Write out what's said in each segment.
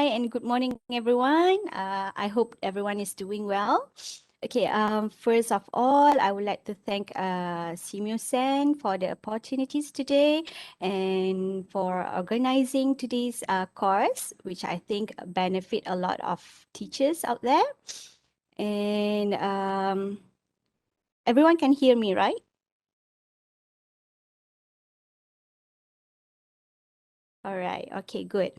and good morning, everyone. I hope everyone is doing well. Okay, first of all, I would like to thank SEAMEO Sen for the opportunities today and for organizing today's course, which I think benefit a lot of teachers out there. And everyone can hear me, right? All right, okay, good.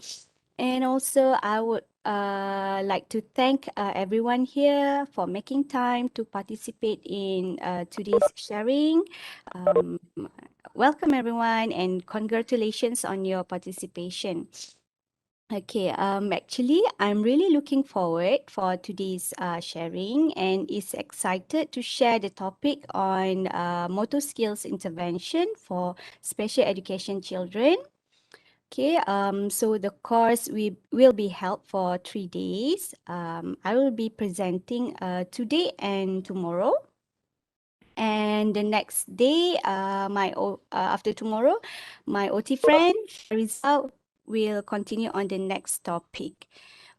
And also, I would like to thank everyone here for making time to participate in today's sharing. Welcome, everyone, and congratulations on your participation. Okay, actually, I'm really looking forward for today's sharing and is excited to share the topic on motor skills intervention for special education children. Okay, so the course will be held for 3 days. I will be presenting today and tomorrow. And the next day, after tomorrow, my OT friend Rizal will continue on the next topic.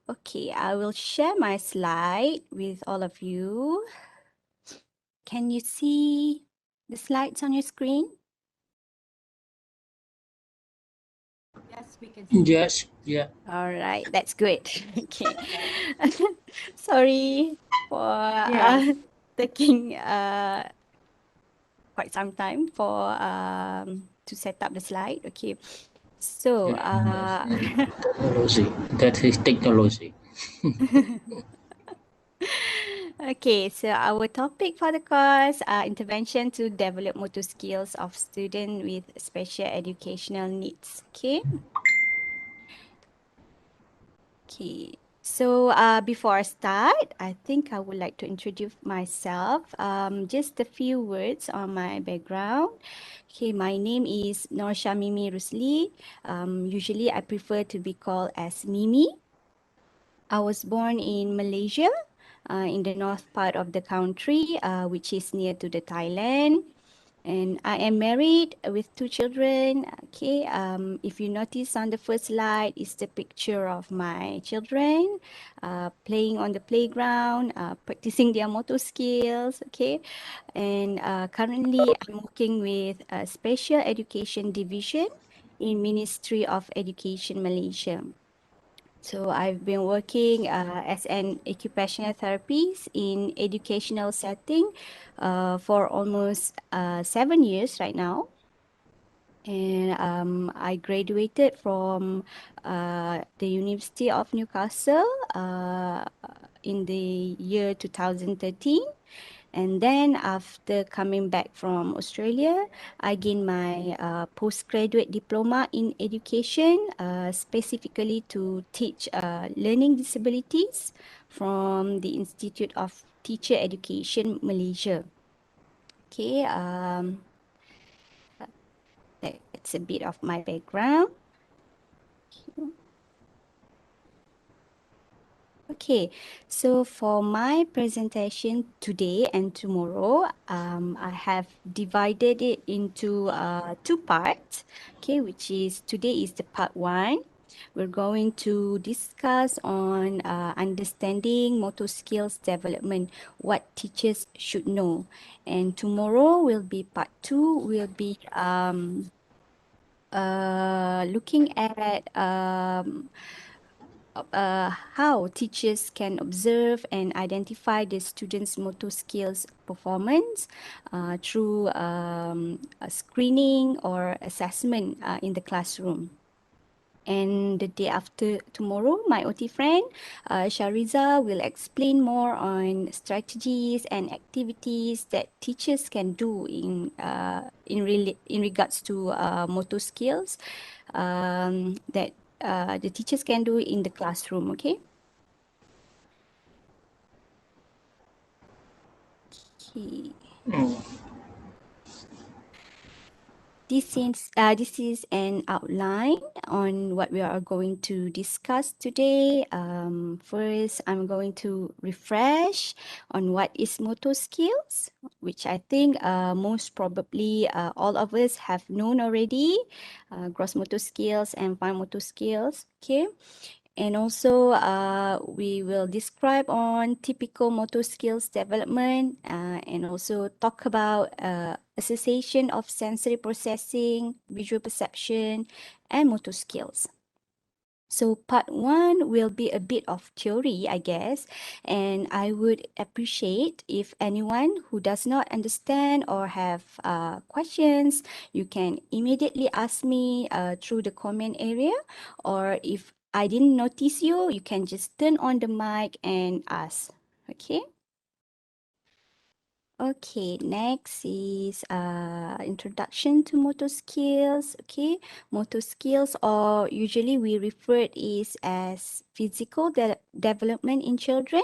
Okay, I will share my slide with all of you. Can you see the slides on your screen? Yes, we can see. Yes, yeah. All right, that's good. Okay. Sorry for taking quite some time for to set up the slide. Okay. So Technology. That is technology. okay, so our topic for the course intervention to develop motor skills of students with special educational needs. Okay. Okay, so before I start, I think I would like to introduce myself. Just a few words on my background. Okay, my name is Norsha Mimi Rusli. Usually I prefer to be called as Mimi. I was born in Malaysia, in the north part of the country, which is near to the Thailand. And I am married with 2 children. Okay, if you notice on the first slide is the picture of my children playing on the playground, practicing their motor skills. Okay, and currently I'm working with a special education division in Ministry of Education Malaysia. So I've been working as an occupational therapist in educational setting for almost 7 years right now. And I graduated from the University of Newcastle in the year 2013. And then after coming back from Australia, I gained my postgraduate diploma in education, specifically to teach learning disabilities from the Institute of Teacher Education, Malaysia. Okay, that's a bit of my background. Okay, so for my presentation today and tomorrow, I have divided it into 2 parts. Okay, which is today is the part 1. We're going to discuss on understanding motor skills development, what teachers should know. And tomorrow will be part 2. Will be looking at how teachers can observe and identify the students' motor skills performance through a screening or assessment in the classroom. And the day after tomorrow, my OT friend Shariza will explain more on strategies and activities that teachers can do in regards to motor skills that the teachers can do in the classroom. Okay. Okay. Oh, This is an outline on what we are going to discuss today. First, I'm going to refresh on what is motor skills, which I think most probably all of us have known already. Gross motor skills and fine motor skills. Okay. And also, we will describe on typical motor skills development and also talk about association of sensory processing, visual perception, and motor skills. So part one will be a bit of theory, I guess, and I would appreciate if anyone who does not understand or have questions, you can immediately ask me through the comment area, or if I didn't notice you, you can just turn on the mic and ask. Okay? Okay, next is introduction to motor skills. Okay, motor skills, or usually we refer it is as physical development in children,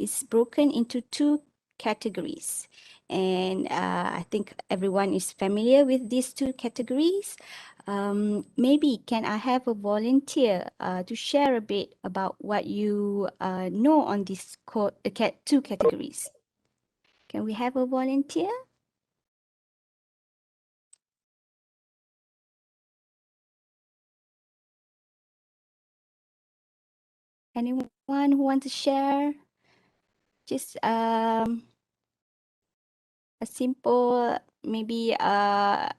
is broken into two categories. And I think everyone is familiar with these two categories. Maybe can I have a volunteer to share a bit about what you know on these two categories? Can we have a volunteer? Anyone who want to share? Just a simple maybe share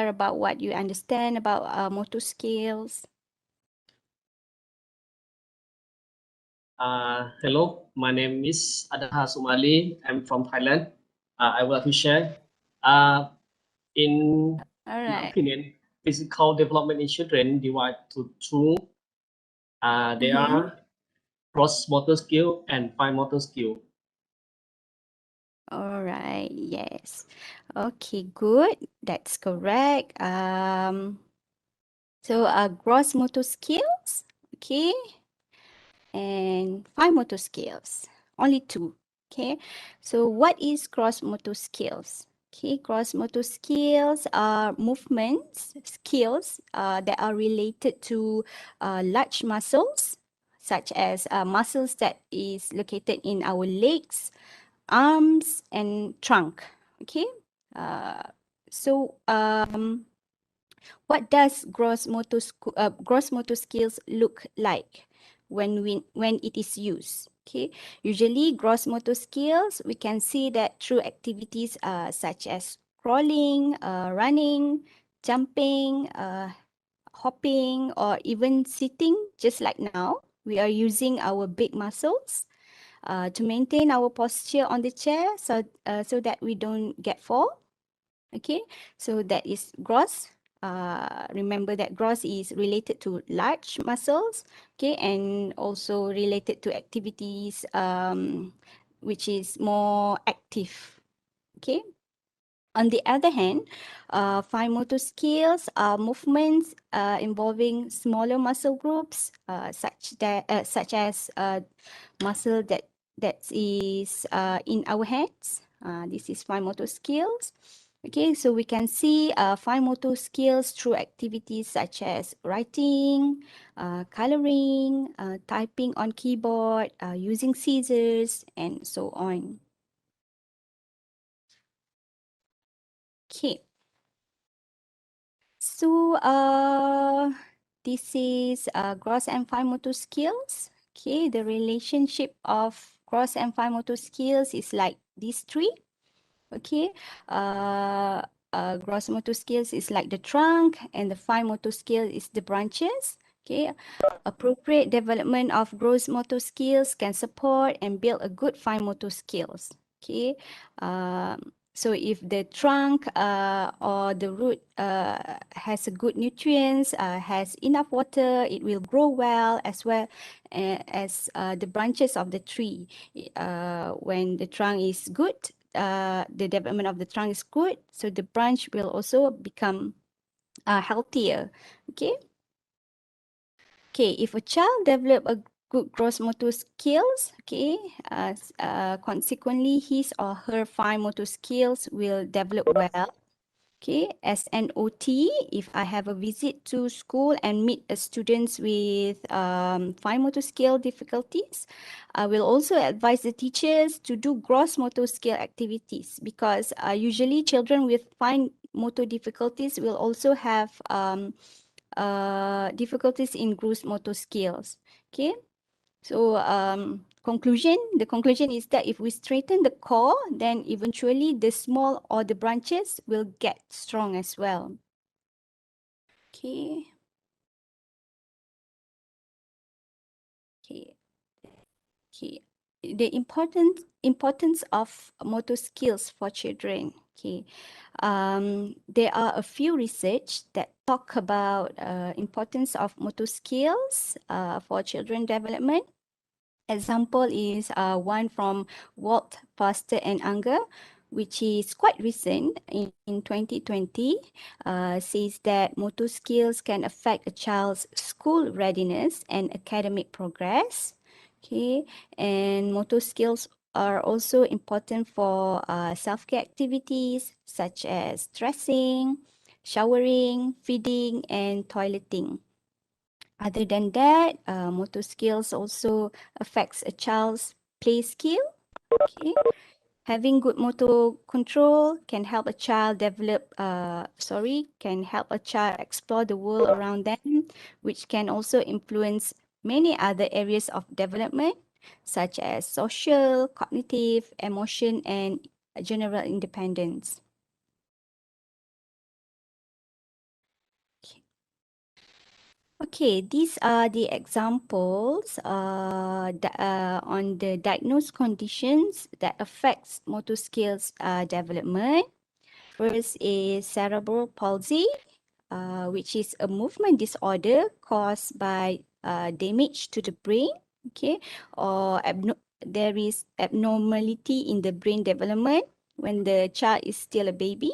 about what you understand about motor skills. Hello, my name is Adha Sumali. I'm from Thailand. I would like to share. In All my right. opinion, physical development in children divide to two. They Mm-hmm. are gross motor skill and fine motor skill. All right. Yes. Okay. Good. That's correct. So gross motor skills. Okay. And fine motor skills. Only two. Okay. So what is gross motor skills? Okay, gross motor skills are movements, skills that are related to large muscles, such as muscles that is located in our legs, arms, and trunk. Okay. Uh, so what does gross motor skills look like when it is used? Okay, usually gross motor skills we can see that through activities such as crawling, running, jumping, hopping, or even sitting. Just like now, we are using our big muscles to maintain our posture on the chair, so that we don't get fall. Okay, so that is gross. Remember that gross is related to large muscles, okay, and also related to activities which is more active. Okay. On the other hand, fine motor skills are movements involving smaller muscle groups, such as muscle that is in our hands. This is fine motor skills. Okay, so we can see fine motor skills through activities such as writing, coloring, typing on keyboard, using scissors, and so on. Okay, so this is gross and fine motor skills. Okay, the relationship of gross and fine motor skills is like these three. Okay, uh, gross motor skills is like the trunk, and the fine motor skill is the branches. Okay, appropriate development of gross motor skills can support and build a good fine motor skills. Okay, so if the trunk or the root has a good nutrients, has enough water, it will grow well as the branches of the tree. When the trunk is good, the development of the trunk is good, so the branch will also become healthier. Okay. Okay, if a child develop a good gross motor skills, okay, consequently his or her fine motor skills will develop well. Okay, as an OT, if I have a visit to school and meet a students with fine motor skill difficulties, I will also advise the teachers to do gross motor skill activities, because usually children with fine motor difficulties will also have difficulties in gross motor skills. Okay. So the conclusion is that if we straighten the core, then eventually the small or the branches will get strong as well. Okay. Okay. Okay. The importance of motor skills for children. Okay. There are a few research that talk about importance of motor skills for children development. Example is one from Walt, Foster and Unger, which is quite recent in 2020, says that motor skills can affect a child's school readiness and academic progress. Okay, and motor skills are also important for self-care activities such as dressing, showering, feeding, and toileting. Other than that, motor skills also affects a child's play skill. Okay. Having good motor control can help a child can help a child explore the world around them, which can also influence many other areas of development, such as social, cognitive, emotion, and general independence. Okay, these are the examples on the diagnosed conditions that affects motor skills development. First is cerebral palsy, which is a movement disorder caused by damage to the brain, okay, or there is abnormality in the brain development when the child is still a baby.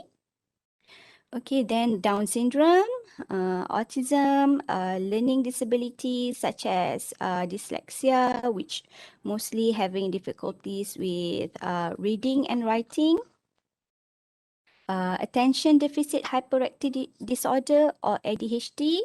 Okay, then Down syndrome, autism, learning disabilities such as dyslexia, which mostly having difficulties with reading and writing, attention deficit hyperactivity disorder or ADHD,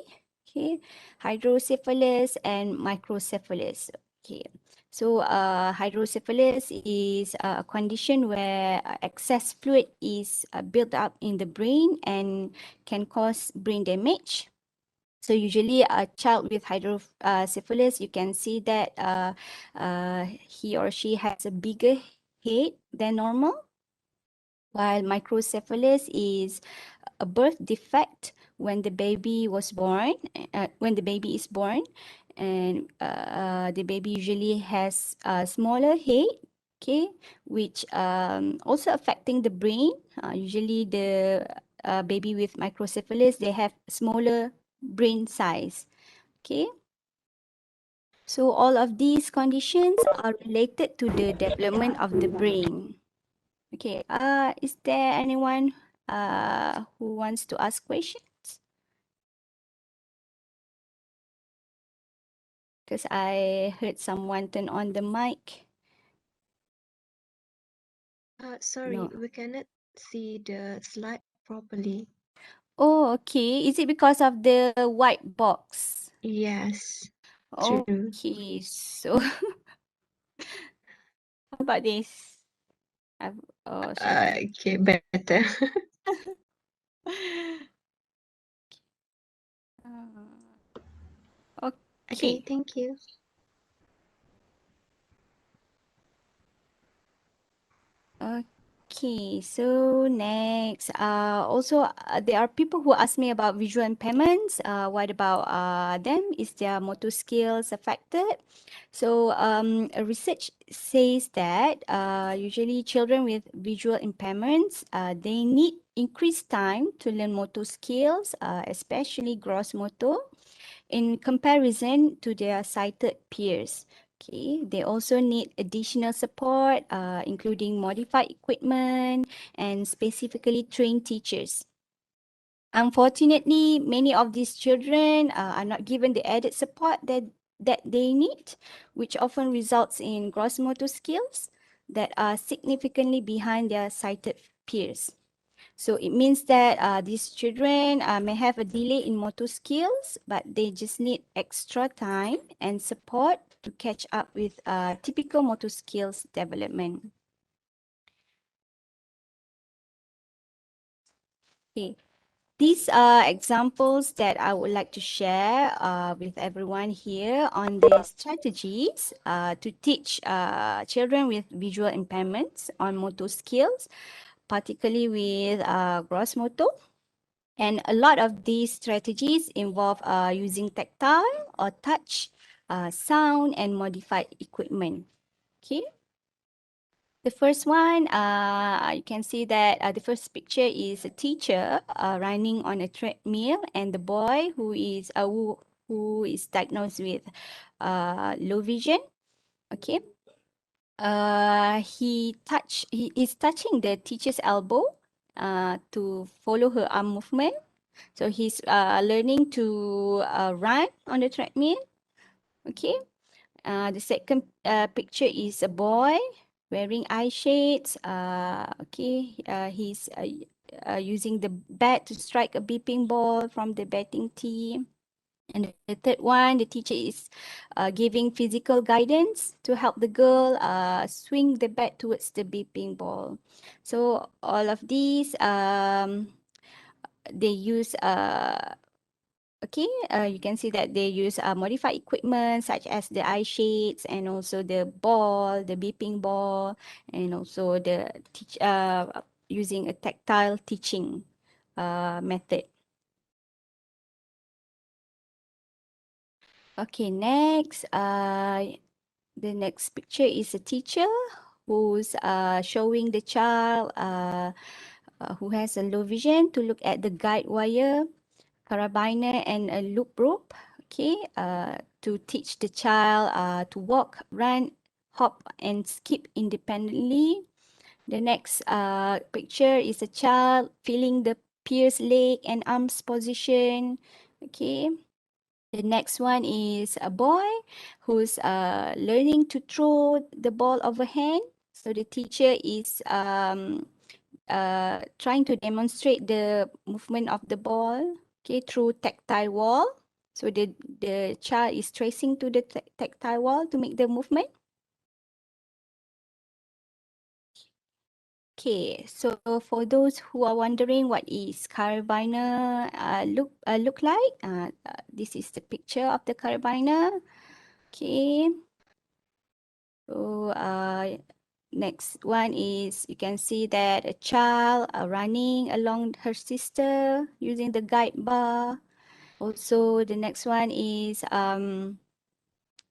okay, hydrocephalus and microcephalus. Okay, so hydrocephalus is a condition where excess fluid is built up in the brain and can cause brain damage. So usually a child with hydrocephalus, you can see that he or she has a bigger head than normal, while microcephalus is a birth defect when the baby was born, when the baby is born, and the baby usually has a smaller head, okay, which also affecting the brain. Usually the baby with microcephalus, they have smaller brain size, okay. So all of these conditions are related to the development of the brain. Okay, is there anyone who wants to ask questions? Because I heard someone turn on the mic. Sorry, No. we cannot see the slide properly. Oh, okay. Is it because of the white box? Yes, true. Okay, so how about this? Oh, sorry. Okay, better. Okay, Okay. thank you. Okay, so next, also there are people who ask me about visual impairments. What about them? Is their motor skills affected? So a research says that usually children with visual impairments, they need increased time to learn motor skills, especially gross motor, in comparison to their sighted peers. Okay, they also need additional support, including modified equipment and specifically trained teachers. Unfortunately, many of these children are not given the added support that they need, which often results in gross motor skills that are significantly behind their sighted peers. So it means that these children may have a delay in motor skills, but they just need extra time and support to catch up with typical motor skills development. Okay. These are examples that I would like to share with everyone here on the strategies to teach children with visual impairments on motor skills, particularly with gross motor. And a lot of these strategies involve using tactile or touch, sound, and modified equipment. Okay. The first one, you can see that the first picture is a teacher running on a treadmill, and the boy who is diagnosed with low vision. Okay. He is touching the teacher's elbow to follow her arm movement. So he's learning to run on the treadmill. Okay. The second picture is a boy wearing eye shades. He's using the bat to strike a beeping ball from the batting tee. And the third one, the teacher is giving physical guidance to help the girl swing the bat towards the beeping ball. So all of these, they use you can see that they use modified equipment such as the eye shades and also the ball, the beeping ball, and also the using a tactile teaching method. Okay, next, the next picture is a teacher who's showing the child who has a low vision to look at the guide wire, carabiner, and a loop rope. Okay, to teach the child to walk, run, hop, and skip independently. The next picture is a child feeling the pierced leg and arms position. Okay. The next one is a boy who's learning to throw the ball overhand. So the teacher is trying to demonstrate the movement of the ball, okay, through tactile wall. So the child is tracing to the tactile wall to make the movement. Okay, so for those who are wondering what is carabiner look like, this is the picture of the carabiner. Okay. So next one is you can see that a child running along her sister using the guide bar. Also, the next one is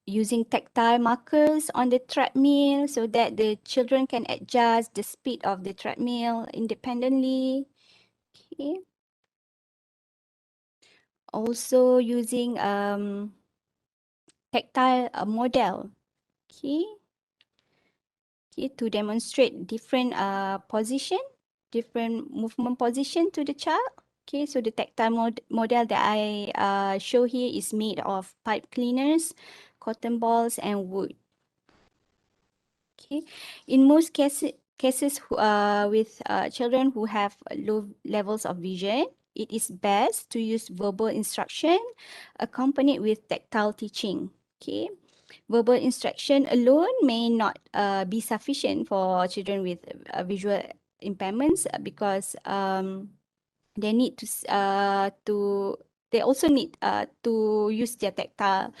using tactile markers on the treadmill so that the children can adjust the speed of the treadmill independently. Okay. Also using tactile model. Okay. Okay, to demonstrate different different movement position to the child. Okay, so the tactile model that I show here is made of pipe cleaners, cotton balls, and wood. Okay, in most cases with children who have low levels of vision, it is best to use verbal instruction accompanied with tactile teaching. Okay. Verbal instruction alone may not be sufficient for children with visual impairments because they need to they also need to use their tactile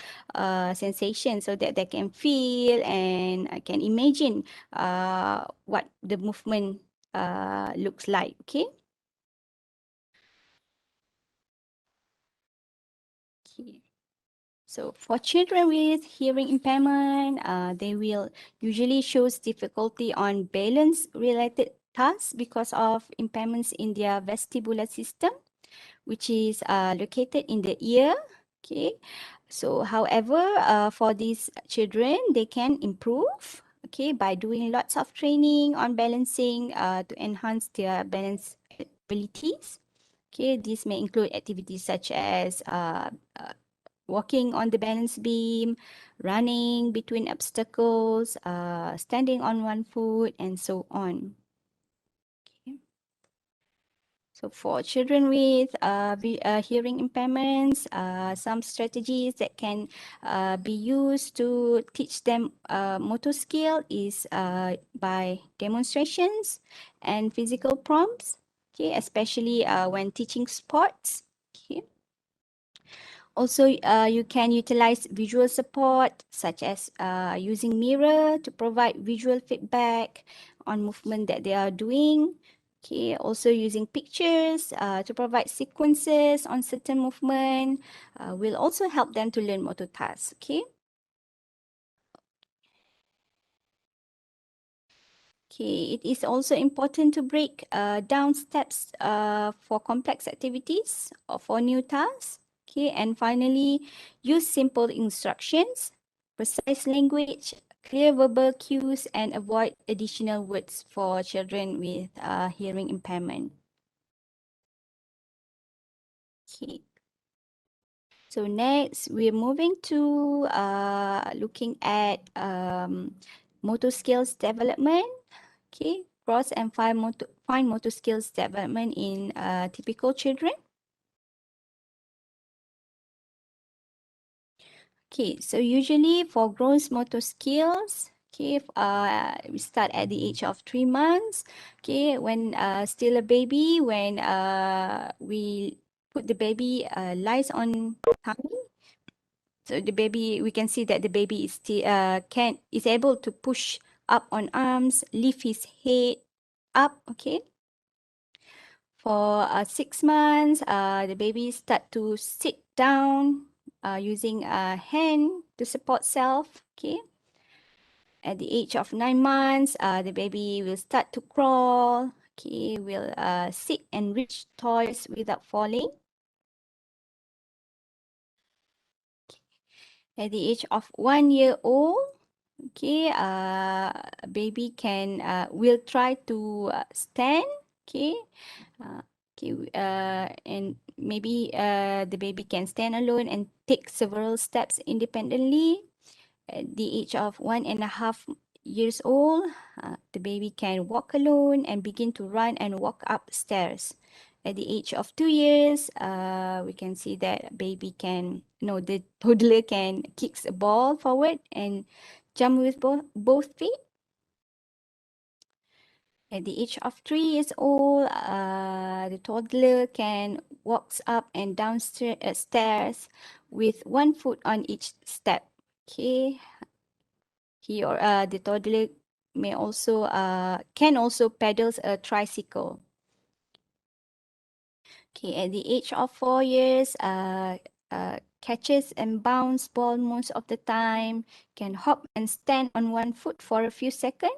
sensation so that they can feel and can imagine what the movement looks like. Okay. Okay. So for children with hearing impairment, they will usually shows difficulty on balance-related tasks because of impairments in their vestibular system, which is located in the ear. Okay. So however, for these children, they can improve, okay, by doing lots of training on balancing to enhance their balance abilities. Okay, this may include activities such as walking on the balance beam, running between obstacles, standing on one foot, and so on. Okay. So for children with hearing impairments, some strategies that can be used to teach them motor skill is by demonstrations and physical prompts. okay, especially when teaching sports. Okay. Also, you can utilize visual support such as using mirror to provide visual feedback on movement that they are doing. Okay, also using pictures to provide sequences on certain movement will also help them to learn motor tasks. Okay. Okay, it is also important to break down steps for complex activities or for new tasks. Okay, and finally, use simple instructions, precise language, clear verbal cues, and avoid additional words for children with hearing impairment. Okay. So next, we're moving to looking at motor skills development. Okay, gross and fine motor skills development in typical children. Okay, so usually for gross motor skills, okay, we start at the age of 3 months. Okay, when still a baby, when we put the baby lies on tummy. So the baby, we can see that the baby is still is able to push up on arms, lift his head up. Okay. For 6 months, the baby start to sit down using a hand to support self. Okay. At the age of 9 months, the baby will start to crawl. Okay, will sit and reach toys without falling. At the age of 1 year old, okay, baby can will try to stand. Okay. Okay, and maybe the baby can stand alone and take several steps independently. At the age of 1.5 years old, the baby can walk alone and begin to run and walk upstairs. At the age of 2 years, we can see that baby can, no, the toddler can kick a ball forward and jump with both feet. At the age of 3 years old, the toddler can walk up and down stairs with one foot on each step. Okay, he or the toddler may also can also pedals a tricycle. Okay, at the age of 4 years, catches and bounce ball most of the time, can hop and stand on one foot for a few seconds.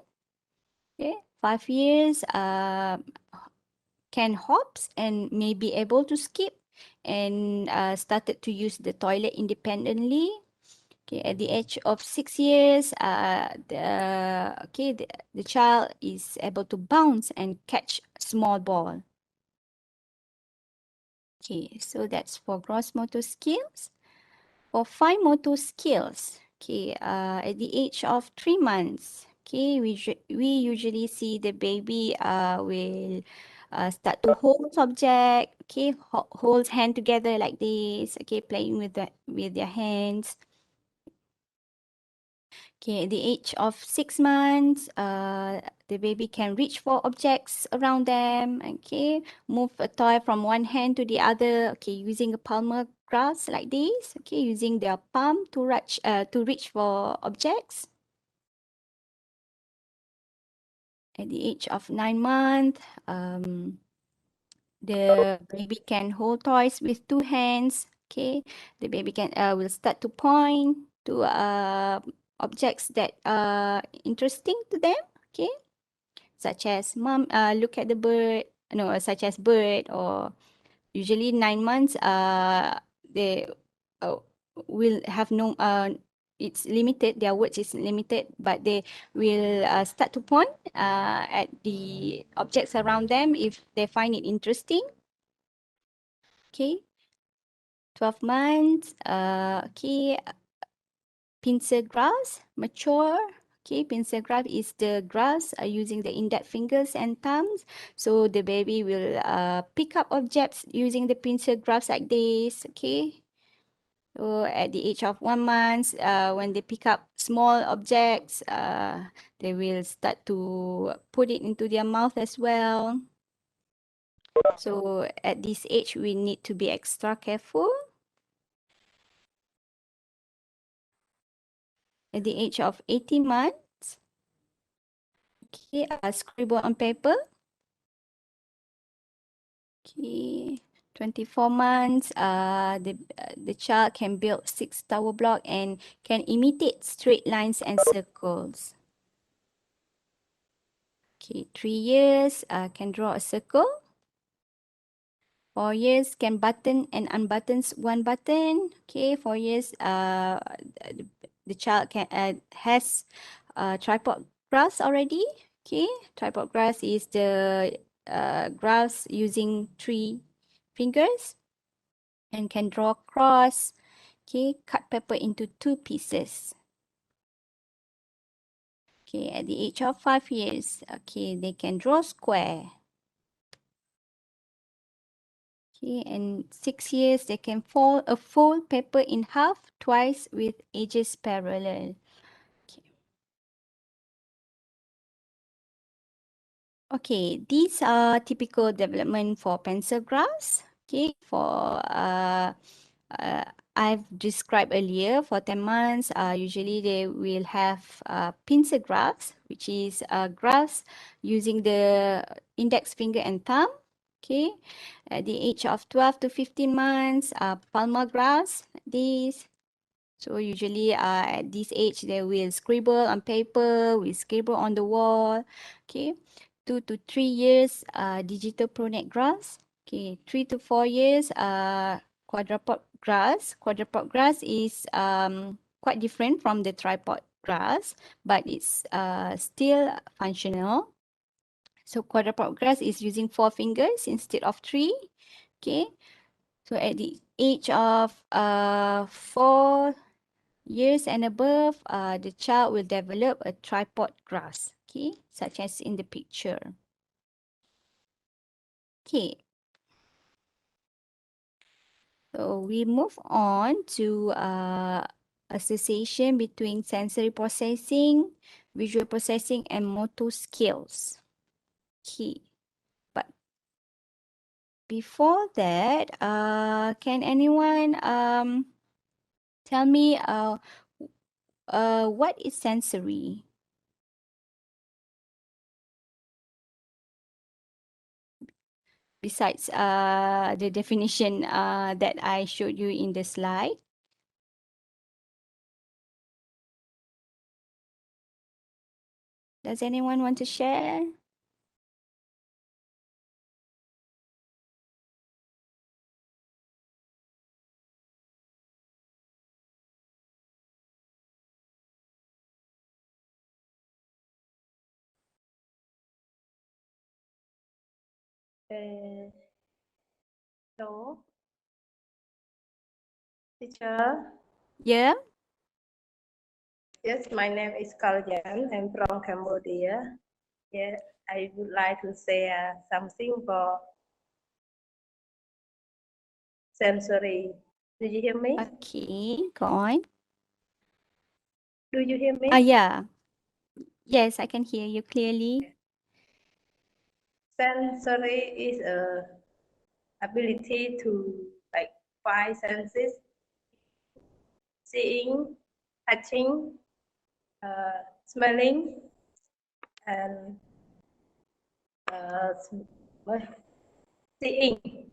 Okay, 5 years, can hops and may be able to skip and started to use the toilet independently. Okay, at the age of 6 years, the child is able to bounce and catch a small ball. Okay, so that's for gross motor skills. For fine motor skills, okay, at the age of 3 months, okay, we usually see the baby will start to hold object, okay, holds hand together like this, okay, playing with their hands. Okay, at the age of 6 months, the baby can reach for objects around them. Okay, move a toy from one hand to the other. Okay, using a palmar grasp like this. Okay, using their palm to reach for objects. At the age of 9 months, the baby can hold toys with two hands. Okay, the baby can will start to point to objects that are interesting to them. Okay, such as mom, look at the bird. No, such as bird, or usually 9 months. They uh, will have no. It's limited. Their words is limited, but they will start to point at the objects around them if they find it interesting. Okay. 12 months. Okay. Pincer grass, mature. Okay, pincer grass is the grass using the index fingers and thumbs. So the baby will pick up objects using the pincer grass like this. Okay. So at the age of 1 month, when they pick up small objects, they will start to put it into their mouth as well. So at this age, we need to be extra careful. At the age of 18 months, okay, scribble on paper. Okay, 24 months, the child can build 6 tower block and can imitate straight lines and circles. Okay, 3 years, can draw a circle. 4 years can button and unbuttons one button. Okay, 4 years, the child has tripod grasp already. Okay, tripod grasp is the grasp using 3 fingers and can draw cross. Okay, cut paper into 2 pieces. Okay, at the age of 5 years, okay, they can draw square. Okay, and 6 years, they can fold paper in half twice with edges parallel. Okay, these are typical development for pencil grasp. Okay, for I've described earlier for 10 months, usually they will have pincer grasp, which is grasp using the index finger and thumb. Okay, at the age of 12 to 15 months, palmar grasp, this. So usually at this age, they will scribble on paper, will scribble on the wall. Okay, 2 to 3 years, digital pronate grasp. Okay, 3 to 4 years, quadrupod grasp. Quadrupod grasp is quite different from the tripod grasp, but it's still functional. So quadrupod grasp is using 4 fingers instead of 3. Okay, so at the age of 4 years and above, the child will develop a tripod grasp, okay, such as in the picture. Okay, so we move on to association between sensory processing, visual processing, and motor skills. Okay, but before that, can anyone tell me what is sensory? Besides the definition that I showed you in the slide. Does anyone want to share? Hello, teacher. Yeah. Yes, my name is Kalyan. I'm from Cambodia. Yeah, I would like to say something for sensory. Do you hear me? Okay, go on. Do you hear me? Yeah. Yes, I can hear you clearly. Sensory is a ability to like 5 senses: seeing, touching, smelling, and what? Seeing,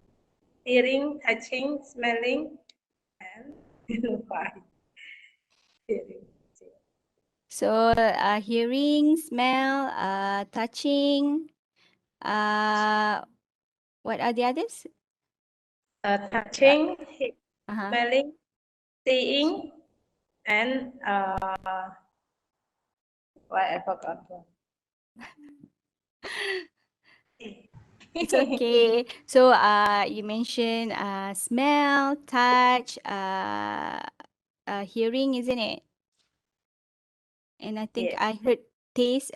hearing, touching, smelling, and 5 hearing. So hearing, smell, touching, what are the others? Touching, Uh-huh. smelling, seeing, and what I forgot. It's okay. So you mentioned smell, touch, hearing, isn't it? And I think Yes. I heard taste,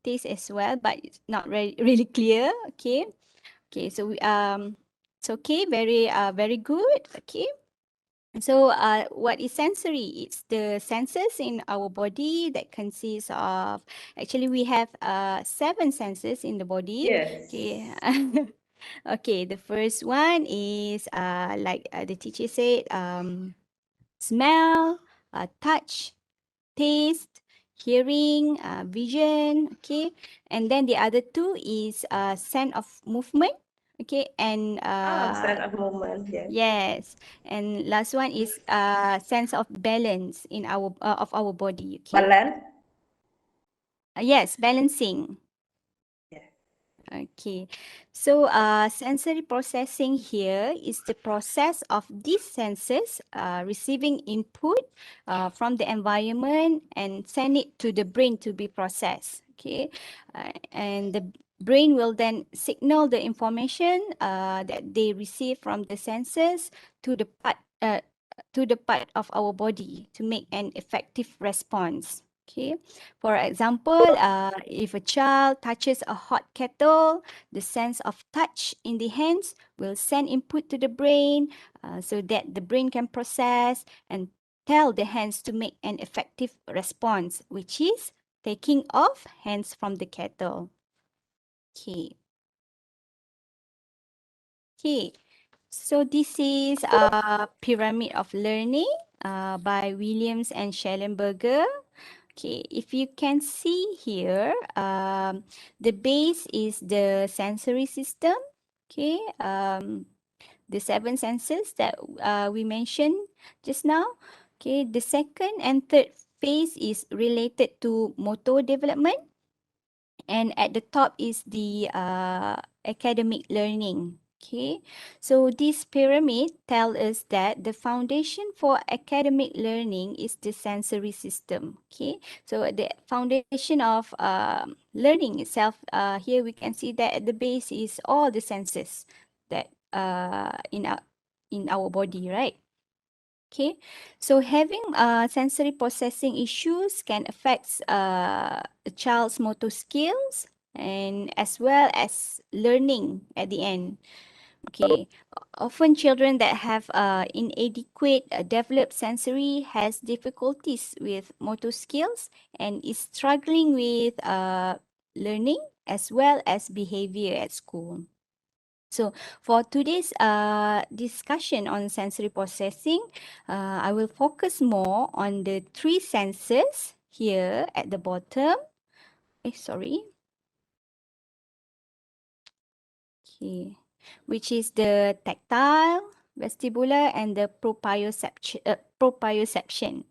taste as well, but it's not really clear. Okay. Okay. So we it's okay. Very very good. Okay. So, what is sensory? It's the senses in our body that consists of, actually, we have 7 senses in the body. Yes. Okay. Okay, the first one is, like the teacher said, smell, touch, taste, hearing, vision. Okay. And then the other 2 is sense of movement. Okay. And Sense of movement, yes. yes, and last one is sense of balance in our of our body. Okay. Balance. Yes, balancing. Yes. Okay, so sensory processing here is the process of these senses receiving input from the environment and send it to the brain to be processed. Okay, and the brain will then signal the information that they receive from the senses to the part of our body to make an effective response. Okay. For example, if a child touches a hot kettle, the sense of touch in the hands will send input to the brain so that the brain can process and tell the hands to make an effective response, which is taking off hands from the kettle. Okay. Okay. So this is a pyramid of learning by Williams and Schellenberger. Okay, if you can see here, the base is the sensory system. Okay, the 7 senses that we mentioned just now. Okay, the second and third phase is related to motor development, and at the top is the academic learning. Okay, so this pyramid tells us that the foundation for academic learning is the sensory system. Okay, so the foundation of learning itself, here we can see that at the base is all the senses that in our body, right? Okay, so having sensory processing issues can affect a child's motor skills and as well as learning at the end. Okay, often children that have inadequate developed sensory has difficulties with motor skills and is struggling with learning as well as behavior at school. So for today's discussion on sensory processing, I will focus more on the 3 senses here at the bottom. Sorry. Okay, which is the tactile, vestibular, and the proprioception,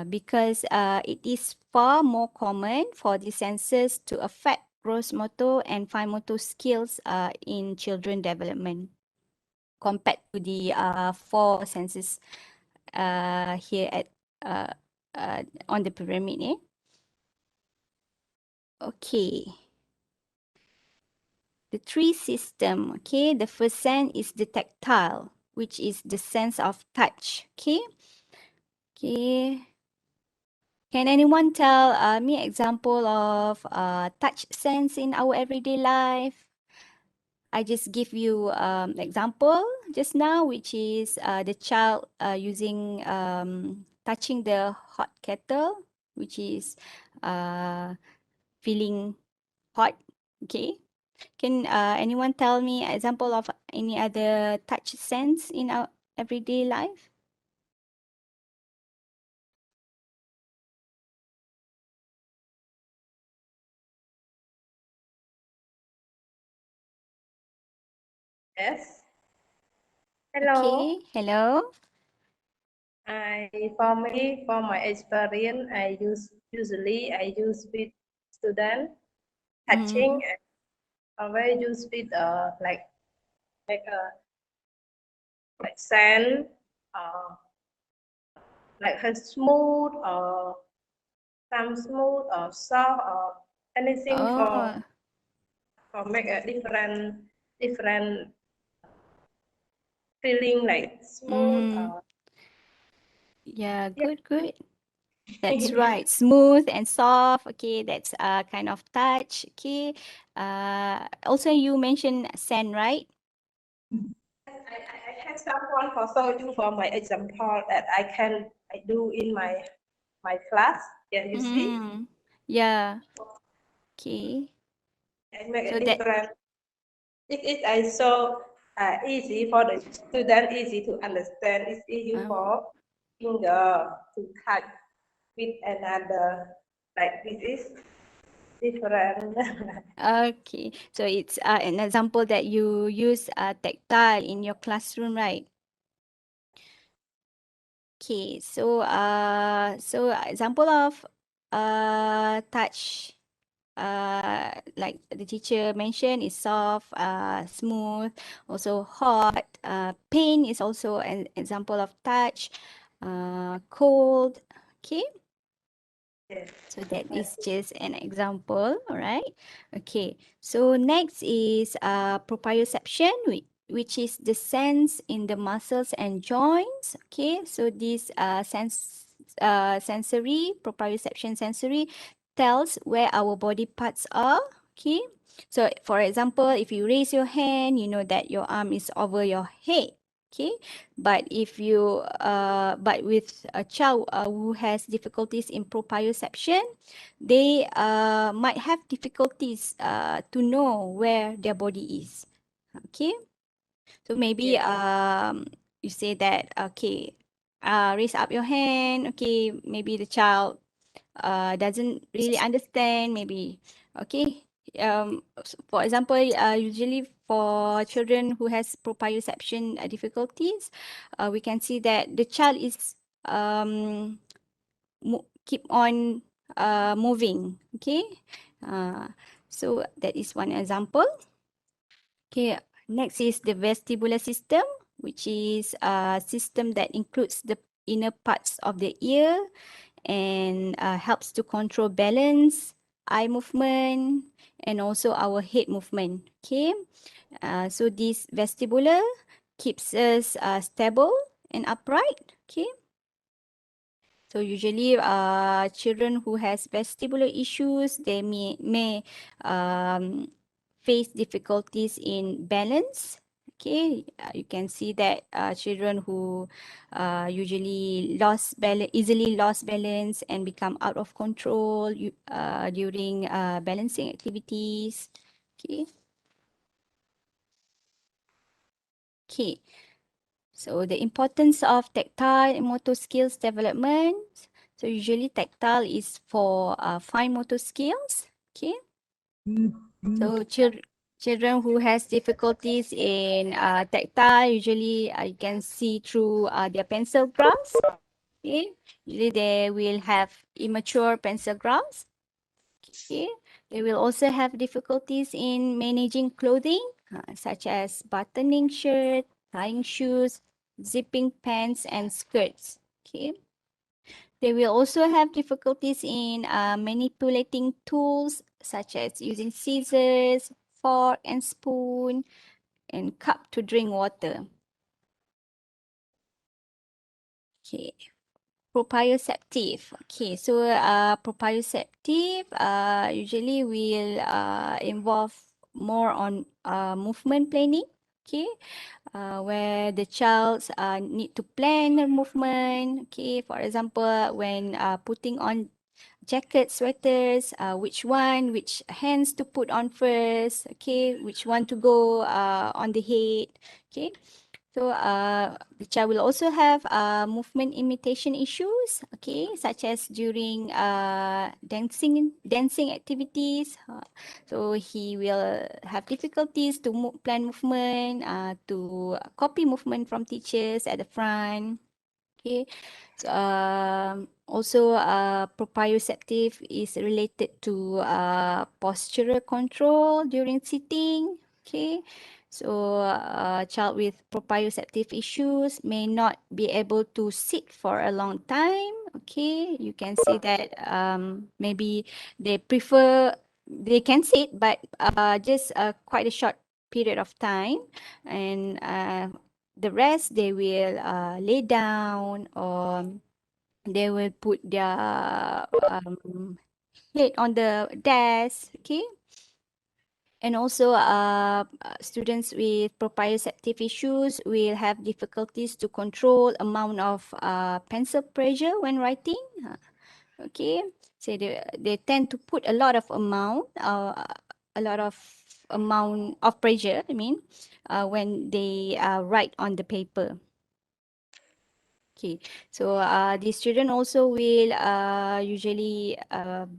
because it is far more common for the senses to affect gross motor and fine motor skills in children development compared to the 4 senses here at on the pyramid. Okay. The 3 system, okay, the first sense is the tactile, which is the sense of touch. Okay. Can anyone tell me example of touch sense in our everyday life? I just give you example just now, which is the child using touching the hot kettle, which is feeling hot. Okay. Can anyone tell me an example of any other touch sense in our everyday life? Yes. Hello. Okay, hello. For my experience, usually I use with student touching and always use with like sand, like her smooth or some smooth or soft or anything Oh, for make a different feeling like smooth or yeah, yeah. good. That's right. Smooth and soft. Okay, that's kind of touch. Okay. Also you mentioned sand, right? I have someone also do for my example that I do in my class. Yeah, you see, Yeah. Okay. I make So a that difference. It is also easy for the student, easy to understand. It's easy for finger to touch with another. Like this is different. okay. So it's an example that you use tactile in your classroom, right? Okay. So example of touch like the teacher mentioned is soft, smooth, also hot. Pain is also an example of touch. Cold. Okay. Yes. So that is just an example, all right? Okay, so next is proprioception, which is the sense in the muscles and joints. Okay, so this sensory, proprioception sensory tells where our body parts are. Okay, so for example, if you raise your hand, you know that your arm is over your head. Okay, but with a child who has difficulties in proprioception, they might have difficulties to know where their body is. Okay, so maybe Yes. you say that okay, raise up your hand. Okay, maybe the child doesn't really understand. Maybe okay. For example, usually for children who has proprioception difficulties, we can see that the child is um, keep on moving. Okay, uh, so that is one example. Okay, next is the vestibular system, which is a system that includes the inner parts of the ear and helps to control balance, eye movement, and also our head movement. Okay, so this vestibular keeps us stable and upright. Okay, so usually, children who has vestibular issues, they may um, face difficulties in balance. Okay, you can see that children who usually easily lost balance and become out of control during balancing activities. Okay, okay. So the importance of tactile and motor skills development. So usually tactile is for fine motor skills. Okay. So children who has difficulties in tactile, usually you can see through their pencil grasp. Okay. Usually they will have immature pencil grasp. Okay. They will also have difficulties in managing clothing, such as buttoning shirt, tying shoes, zipping pants and skirts. Okay. They will also have difficulties in manipulating tools, such as using scissors, fork and spoon, and cup to drink water. Okay. Proprioceptive. Okay, so proprioceptive usually will involve more on movement planning. Okay, where the child need to plan their movement. Okay, for example, when putting on jackets, sweaters, which hands to put on first. Okay, which one to go on the head. Okay, so the child will also have movement imitation issues, okay, such as during dancing activities. So he will have difficulties to plan movement, to copy movement from teachers at the front. Okay. So, also, proprioceptive is related to postural control during sitting. Okay. So, child with proprioceptive issues may not be able to sit for a long time. Okay. You can see that maybe they prefer, they can sit, but just quite a short period of time. And the rest they will lay down, or they will put their head on the desk. Okay, And also, students with proprioceptive issues will have difficulties to control amount of pencil pressure when writing. Okay, so they tend to put a lot of amount of pressure. I mean, when they write on the paper. Okay, so these children also will usually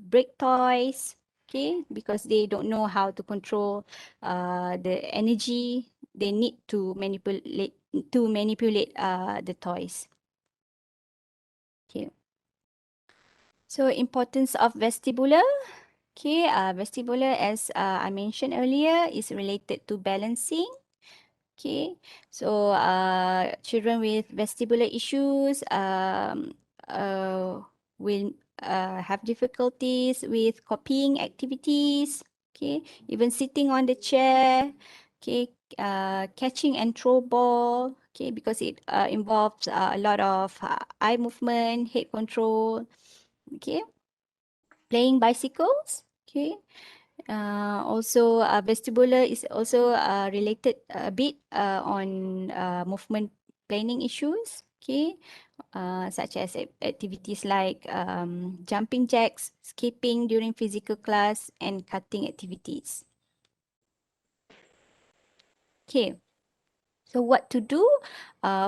break toys, okay, because they don't know how to control the energy they need to manipulate the toys. Okay. So importance of vestibular. Okay, vestibular, as I mentioned earlier, is related to balancing. Okay, so children with vestibular issues will have difficulties with copying activities. Okay, even sitting on the chair. Okay, catching and throw ball. Okay, because it involves a lot of eye movement, head control. Okay, playing bicycles. Okay, also, vestibular is also related a bit on movement planning issues, okay, such as activities like jumping jacks, skipping during physical class, and cutting activities. Okay. So what to do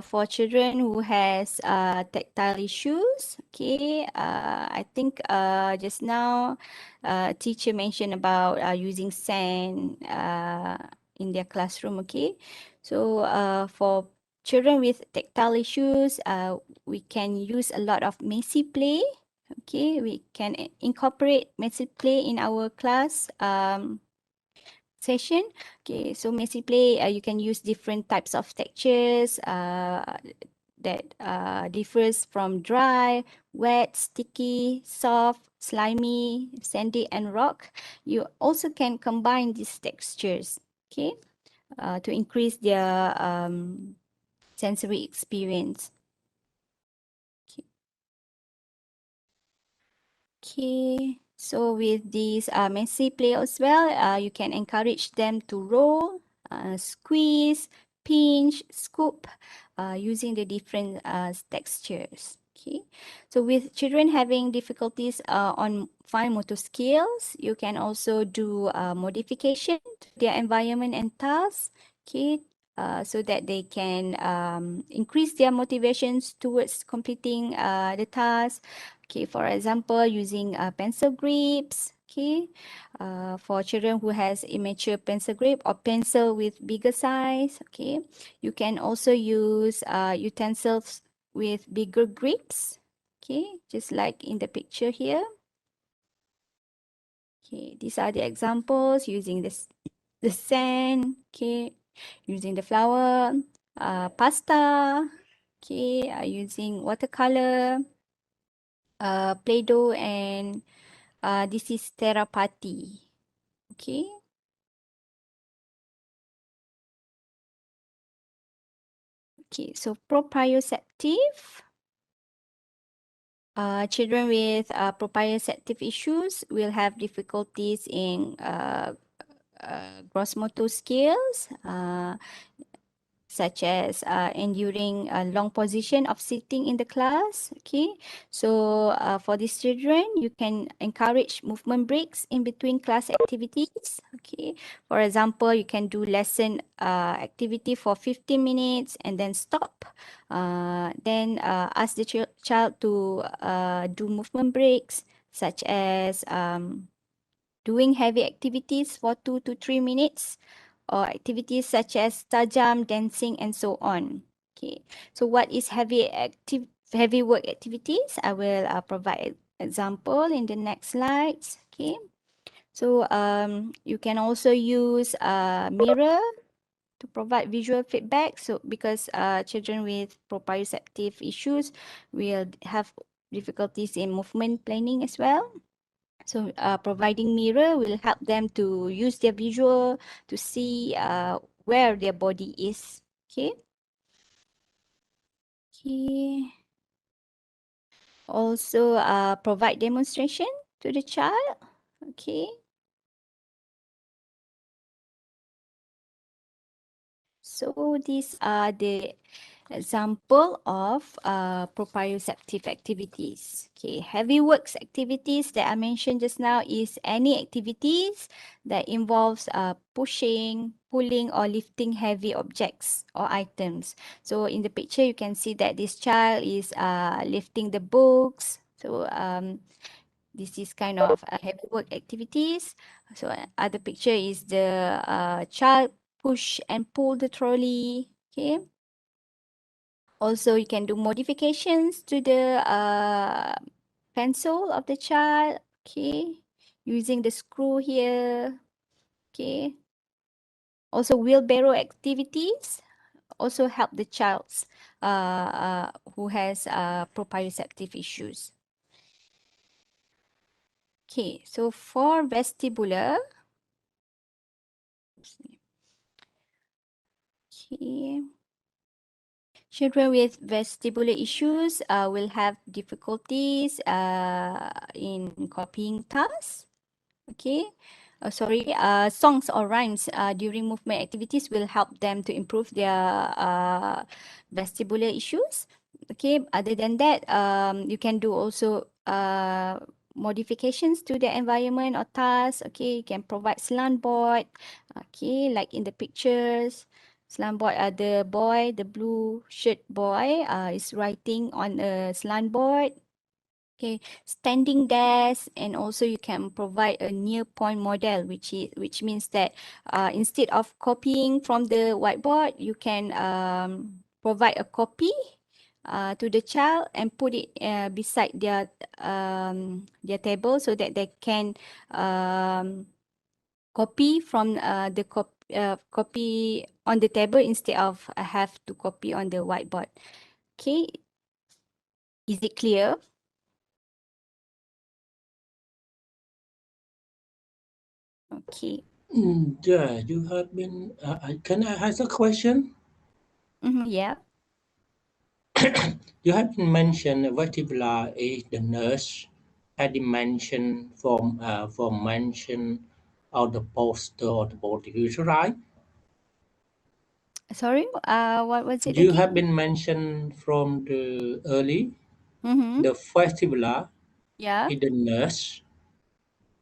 for children who has tactile issues? Okay, I think just now teacher mentioned about using sand in their classroom. Okay, so for children with tactile issues, we can use a lot of messy play. Okay, we can incorporate messy play in our class. Session. Okay, so messy play, you can use different types of textures that differs from dry, wet, sticky, soft, slimy, sandy, and rock. You also can combine these textures, okay, to increase their sensory experience. Okay. Okay, so with these messy play as well, you can encourage them to roll, squeeze, pinch, scoop, using the different textures. Okay, so with children having difficulties on fine motor skills, you can also do modification to their environment and tasks. Okay, so that they can increase their motivations towards completing the task. Okay, for example, using pencil grips. Okay, for children who has immature pencil grip or pencil with bigger size. Okay, you can also use utensils with bigger grips. Okay, just like in the picture here. Okay, these are the examples using the sand. Okay, using the flower, pasta. Okay, using watercolor, Play-Doh, and this is therapy. Okay. Okay, so proprioceptive. Children with proprioceptive issues will have difficulties in gross motor skills, such as enduring a long position of sitting in the class. Okay, so for these children, you can encourage movement breaks in between class activities. Okay, for example, you can do lesson activity for 15 minutes and then stop. Then ask the child to do movement breaks, such as doing heavy activities for 2 to 3 minutes, or activities such as tajam, dancing, and so on. Okay, so what is heavy work activities? I will provide example in the next slides. Okay, so you can also use a mirror to provide visual feedback. So because children with proprioceptive issues will have difficulties in movement planning as well. So providing mirror will help them to use their visual to see where their body is. Okay. Okay. Also provide demonstration to the child. Okay. So these are the example of proprioceptive activities. Okay, heavy works activities that I mentioned just now is any activities that involves pushing, pulling, or lifting heavy objects or items. So in the picture, you can see that this child is lifting the books. So this is kind of heavy work activities. So other picture is the child push and pull the trolley. Okay. Also, you can do modifications to the pencil of the child. Okay. Using the screw here. Okay. Also, wheelbarrow activities also help the child's who has proprioceptive issues. Okay, so for vestibular, okay, children with vestibular issues will have difficulties in copying tasks. Okay, songs or rhymes during movement activities will help them to improve their vestibular issues. Okay, other than that, you can do also modifications to the environment or task. Okay, you can provide slant board. Okay, like in the pictures, slant board. The boy, the blue shirt boy, is writing on a slant board. Okay, standing desk, and also you can provide a near point model, which means that instead of copying from the whiteboard, you can provide a copy to the child and put it beside their table so that they can copy from copy on the table instead of have to copy on the whiteboard. Okay, is it clear? Okay. Yeah, you have been. Can I ask a question? Yeah. You have been mentioned vestibular is the nurse. Had you mentioned from mention of the poster or the body, is it right? Sorry, what was it You again? have been mentioned from the early. Mm-hmm. The vestibular Yeah. is the nurse.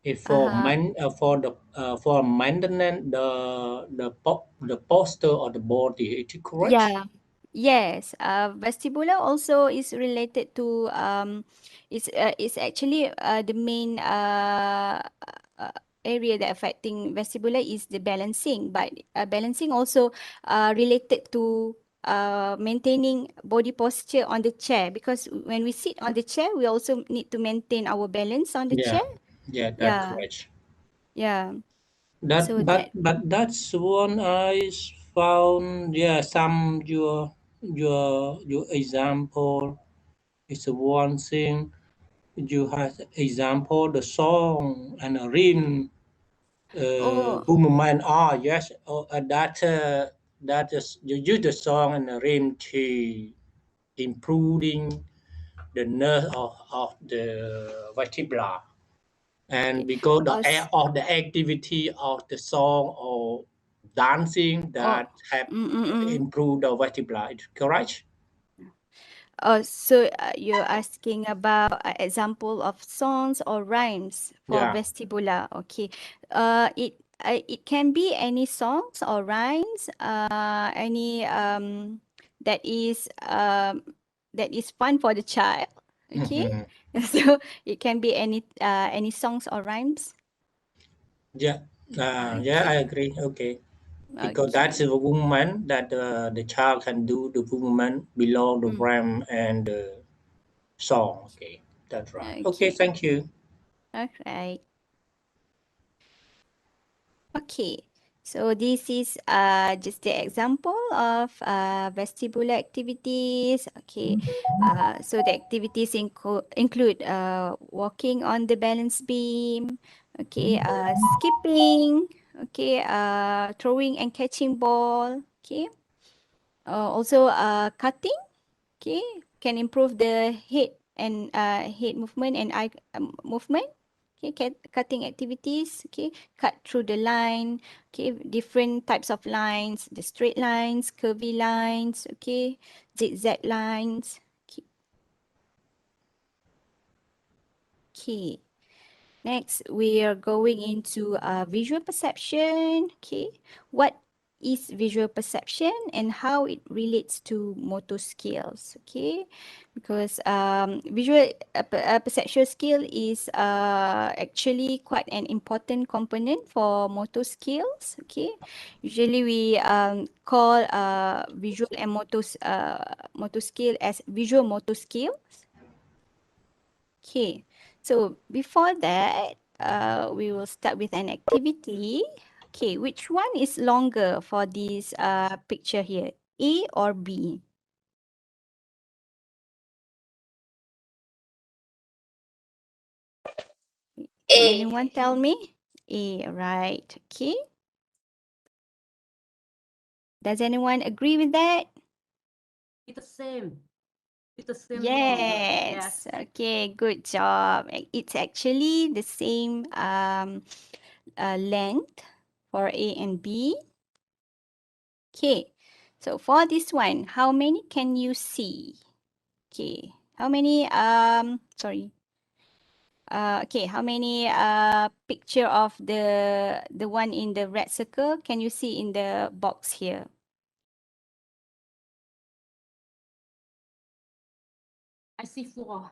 Is Uh-huh. for maintenance the poster or the body. Is it correct? Yeah. Yes. Vestibular also is related to it's actually the main uh, area that affecting vestibular is the balancing, but balancing also related to maintaining body posture on the chair, because when we sit on the chair, we also need to maintain our balance on the Yeah, chair. yeah, that's Yeah. correct. Yeah. That So that. that's one I found. Yeah, some your example is one thing. You have example the song and a rim Oh. boomman. Ah, yes. That is you use the song and the rim to improving the nerve of the vertebra. And Okay. because the S- of the activity of the song or dancing oh. that have Mm-mm-mm. improved the vertebra, is correct? Oh, so you're asking about example of songs or rhymes for Yeah. vestibular. Okay. It can be any songs or rhymes. Any that is fun for the child. Okay. Mhm. So it can be any songs or rhymes. Yeah. Yeah, I Okay. agree. Okay. Because that's Okay. a woman that the child can do the movement below the Mm. ram and the song. Okay, that's right. Okay, Okay. thank you. Alright. Okay, so this is just the example of vestibular activities. Okay, so the activities include walking on the balance beam, okay, skipping, okay, throwing and catching ball, okay, also cutting, okay, can improve the head and head movement and eye movement. Okay, cutting activities. Okay, cut through the line. Okay, different types of lines, the straight lines, curvy lines. Okay, zigzag lines. Okay. Okay. Next, we are going into visual perception. Okay, what is visual perception and how it relates to motor skills? Okay, because visual perceptual skill is actually quite an important component for motor skills. Okay, usually we call visual and motor skill as visual motor skill. Okay, so before that, we will start with an activity. Okay, which one is longer for this picture here? A or B? Can A. anyone tell me? A, right. Okay. Does anyone agree with that? It's the same. It's the same longer. Yes. Okay, good job. It's actually the same length for A and B. Okay, so for this one, how many can you see? Okay, how many sorry. Okay, how many picture of the one in the red circle can you see in the box here? I see 4.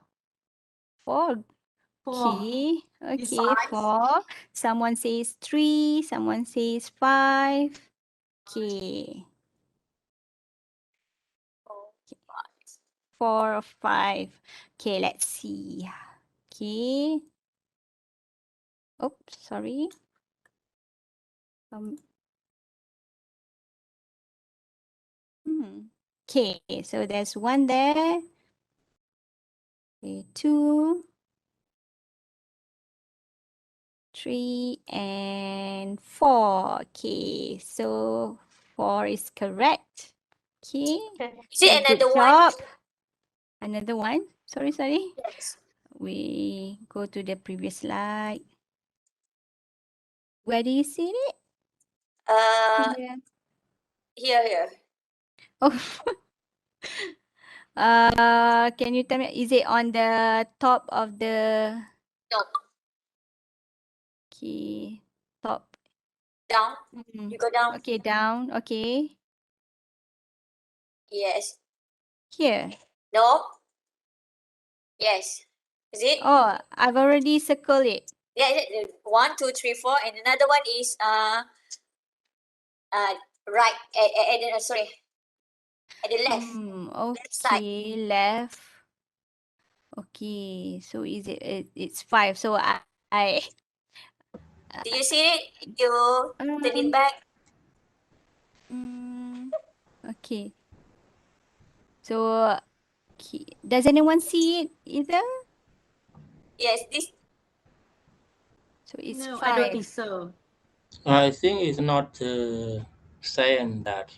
4. 4. Okay, It's okay, 5. 4. Someone says 3, someone says 5. Okay. 4 or 5. Okay, let's see. Okay. Oops, sorry. Okay, so there's one there. Okay, 2, 3, and 4. Okay, so 4 is correct. Okay, Is it good another one? job. Another one? Sorry. Yes. We go to the previous slide. Where do you see it? Here. Here. Oh. Can you tell me, is it on the top of the... No. Okay, top. Down. You go down. Okay, down. Okay. Yes. Here. No. Yes. Is it? Oh, I've already circled it. Yeah. 1, 2, 3, 4, and another one is right. Sorry. At the left. Left side. Okay, left. Okay, so is it's 5. So I Do you see it? You turn it back. okay. So does anyone see it either? Yes. This. So it's No, 5. I don't think so. I think it's not same that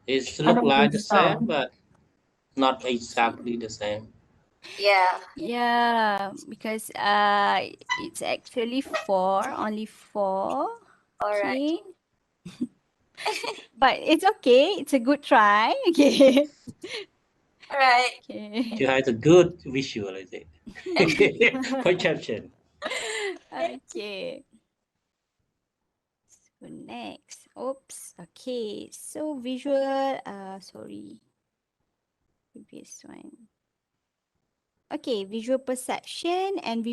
it's I look don't like think the so. same, but not exactly the same. Yeah. Yeah, because it's actually 4, only 4. All right. Okay. But it's okay. It's a good try. Okay. All right. Okay. You have a good visual, I think. Perception. Okay. So next. Oops. Okay. So visual. Sorry. Previous one. Okay. Visual perception and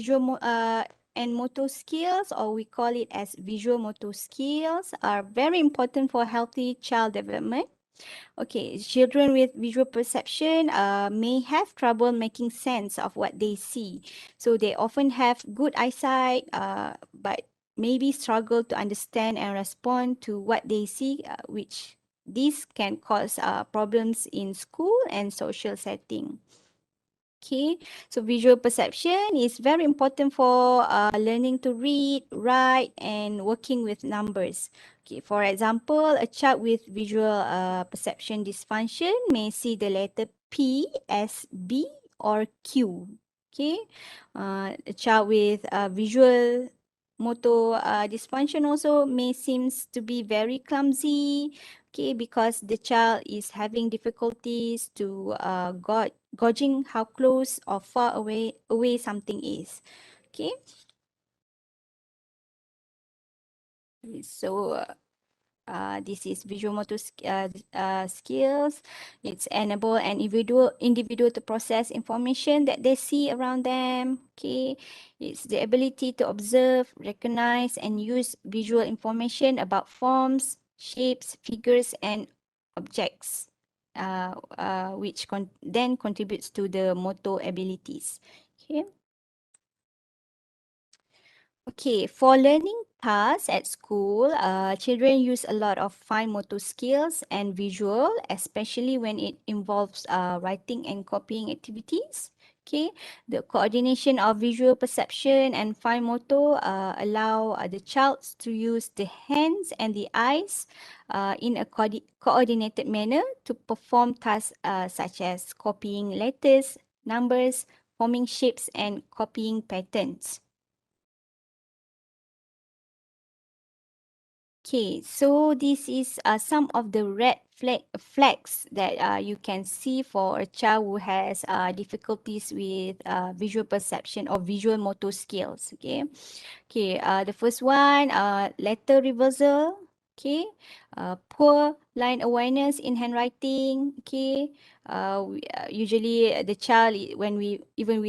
and motor skills, or we call it as visual motor skills, are very important for healthy child development. Okay, children with visual perception may have trouble making sense of what they see. So they often have good eyesight, but maybe struggle to understand and respond to what they see, which this can cause problems in school and social setting. Okay, so visual perception is very important for learning to read, write, and working with numbers. Okay, for example, a child with visual perception dysfunction may see the letter P as B or Q. Okay, a child with visual motor dysfunction also may seems to be very clumsy. Okay, because the child is having difficulties to gauging how close or far away something is. Okay, so this is visual motor skills. It's enable an individual to process information that they see around them. Okay, it's the ability to observe, recognize, and use visual information about forms, shapes, figures, and objects, which then contributes to the motor abilities. Okay. Okay, for learning tasks at school, children use a lot of fine motor skills and visual, especially when it involves writing and copying activities. Okay, the coordination of visual perception and fine motor allow the child to use the hands and the eyes in a coordinated manner to perform tasks such as copying letters, numbers, forming shapes, and copying patterns. Okay, so this is some of the red flags that you can see for a child who has difficulties with visual perception or visual motor skills. Okay, the first one, letter reversal. Okay, poor line awareness in handwriting. Okay, usually the child, when we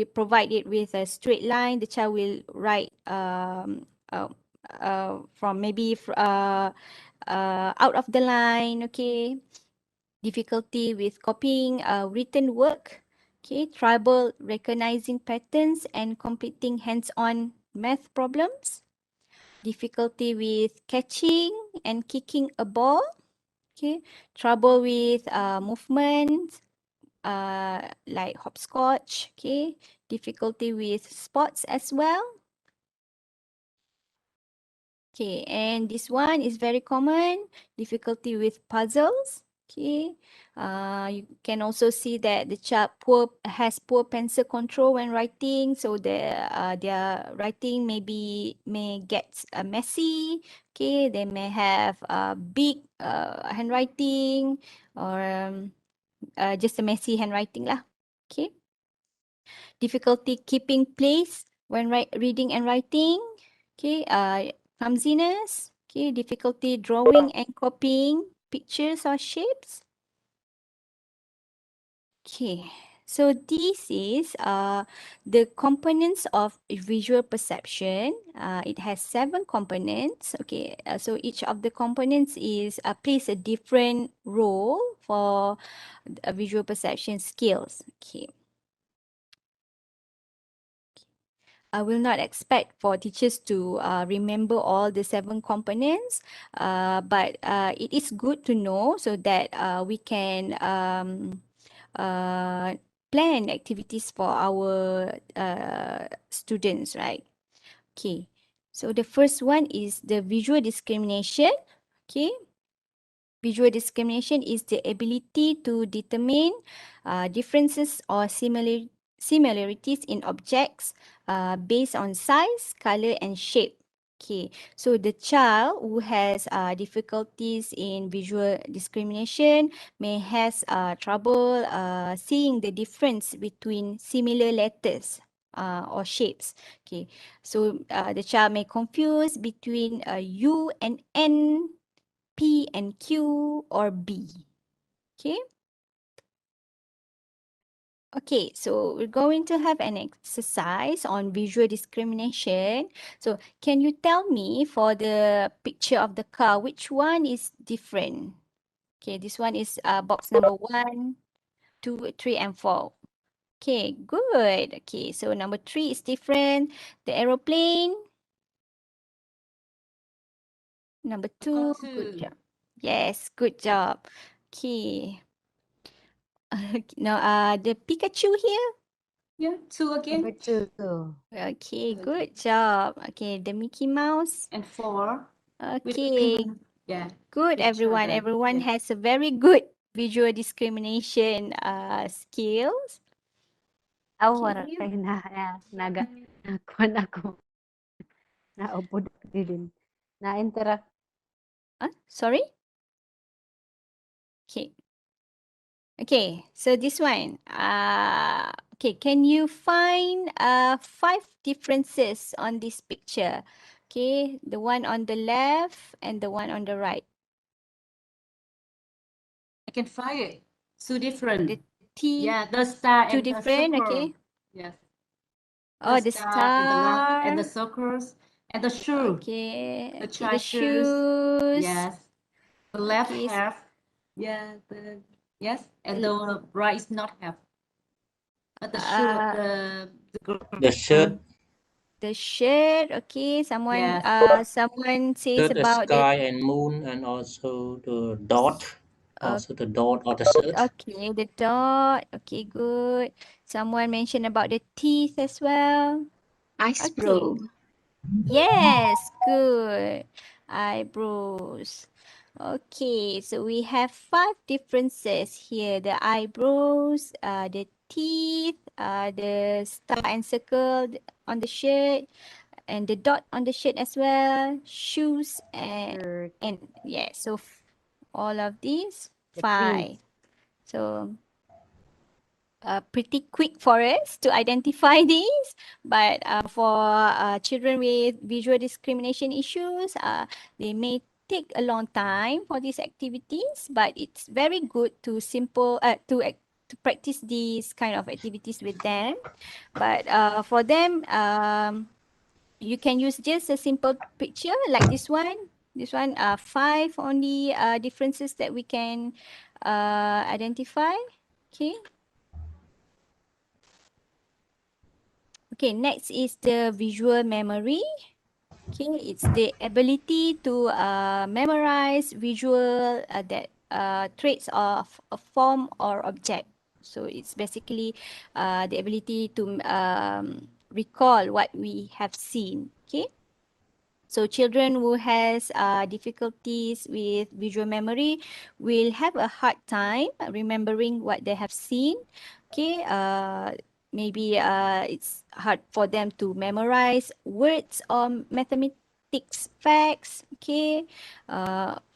provide it with a straight line, the child will write from maybe out of the line. Okay, difficulty with copying written work. Okay, trouble recognizing patterns and completing hands-on math problems. Difficulty with catching and kicking a ball. Okay, trouble with movement, like hopscotch. Okay, difficulty with sports as well. Okay, and this one is very common, difficulty with puzzles. Okay, you can also see that the child has poor pencil control when writing, so their writing may get messy. Okay, they may have big handwriting or just a messy handwriting lah. Okay, difficulty keeping place when reading and writing. Okay, clumsiness. Okay, difficulty drawing and copying pictures or shapes. Okay, so this is the components of visual perception. It has 7 components. Okay, so each of the components is plays a different role for visual perception skills. Okay. I will not expect for teachers to remember all the 7 components, but it is good to know so that we can plan activities for our students, right? Okay, so the first one is the visual discrimination. Okay, visual discrimination is the ability to determine differences or similarities in objects based on size, color, and shape. Okay, so the child who has difficulties in visual discrimination may has trouble seeing the difference between similar letters or shapes. Okay, so the child may confuse between U and N, P and Q, or B. Okay. Okay, so we're going to have an exercise on visual discrimination. So can you tell me for the picture of the car, which one is different? Okay, this one is box number 1, 2, 3, and 4. Okay, good. Okay, so number 3 is different. The aeroplane. Number 2, good job. Yes, good job. Okay. Now, the Pikachu here. Yeah, 2 again. Number two. Okay, good job. Okay, the Mickey Mouse. And 4. Okay, Yeah. good with everyone. children. Everyone Yeah. has a very good visual discrimination skills. Awar Okay. kay nakuan ako. Naupod din. Na-interact. Sorry? Okay. Okay, so this one. Okay, can you find 5 differences on this picture? Okay, the one on the left and the one on the right. I can find it. Two different. The T, Yeah, the star two and the different, circle. okay? Yes. Oh, the star and the left and the star. circles and the shoe. Okay, The okay, the child shoes. shoes. Yes. The left Okay, half. Yeah. Yes. And the right is not half. But the shoe. The shirt, the shirt. Okay, someone Yes. someone says shirt, the about the sky and moon, and also the dot, also the dot or the shirt. okay, the dot. Okay, good. Someone mentioned about the teeth as well. Eyebrow. Okay. Yes, good. Eyebrows. Okay, so we have 5 differences here. The eyebrows, the teeth, the star and circle on the shirt, and the dot on the shirt as well. Shoes and yeah, so all of these The 5. So pretty quick for us to identify these, but for children with visual discrimination issues, they may take a long time for these activities, but it's very good to to practice these kind of activities with them. But for them, you can use just a simple picture like this one. This one, 5 only differences that we can identify. Okay. Okay, next is the visual memory. Okay, it's the ability to memorize visual traits of a form or object. So it's basically the ability to recall what we have seen. Okay. So children who has difficulties with visual memory will have a hard time remembering what they have seen. Okay, maybe it's hard for them to memorize words or mathematics facts. Okay,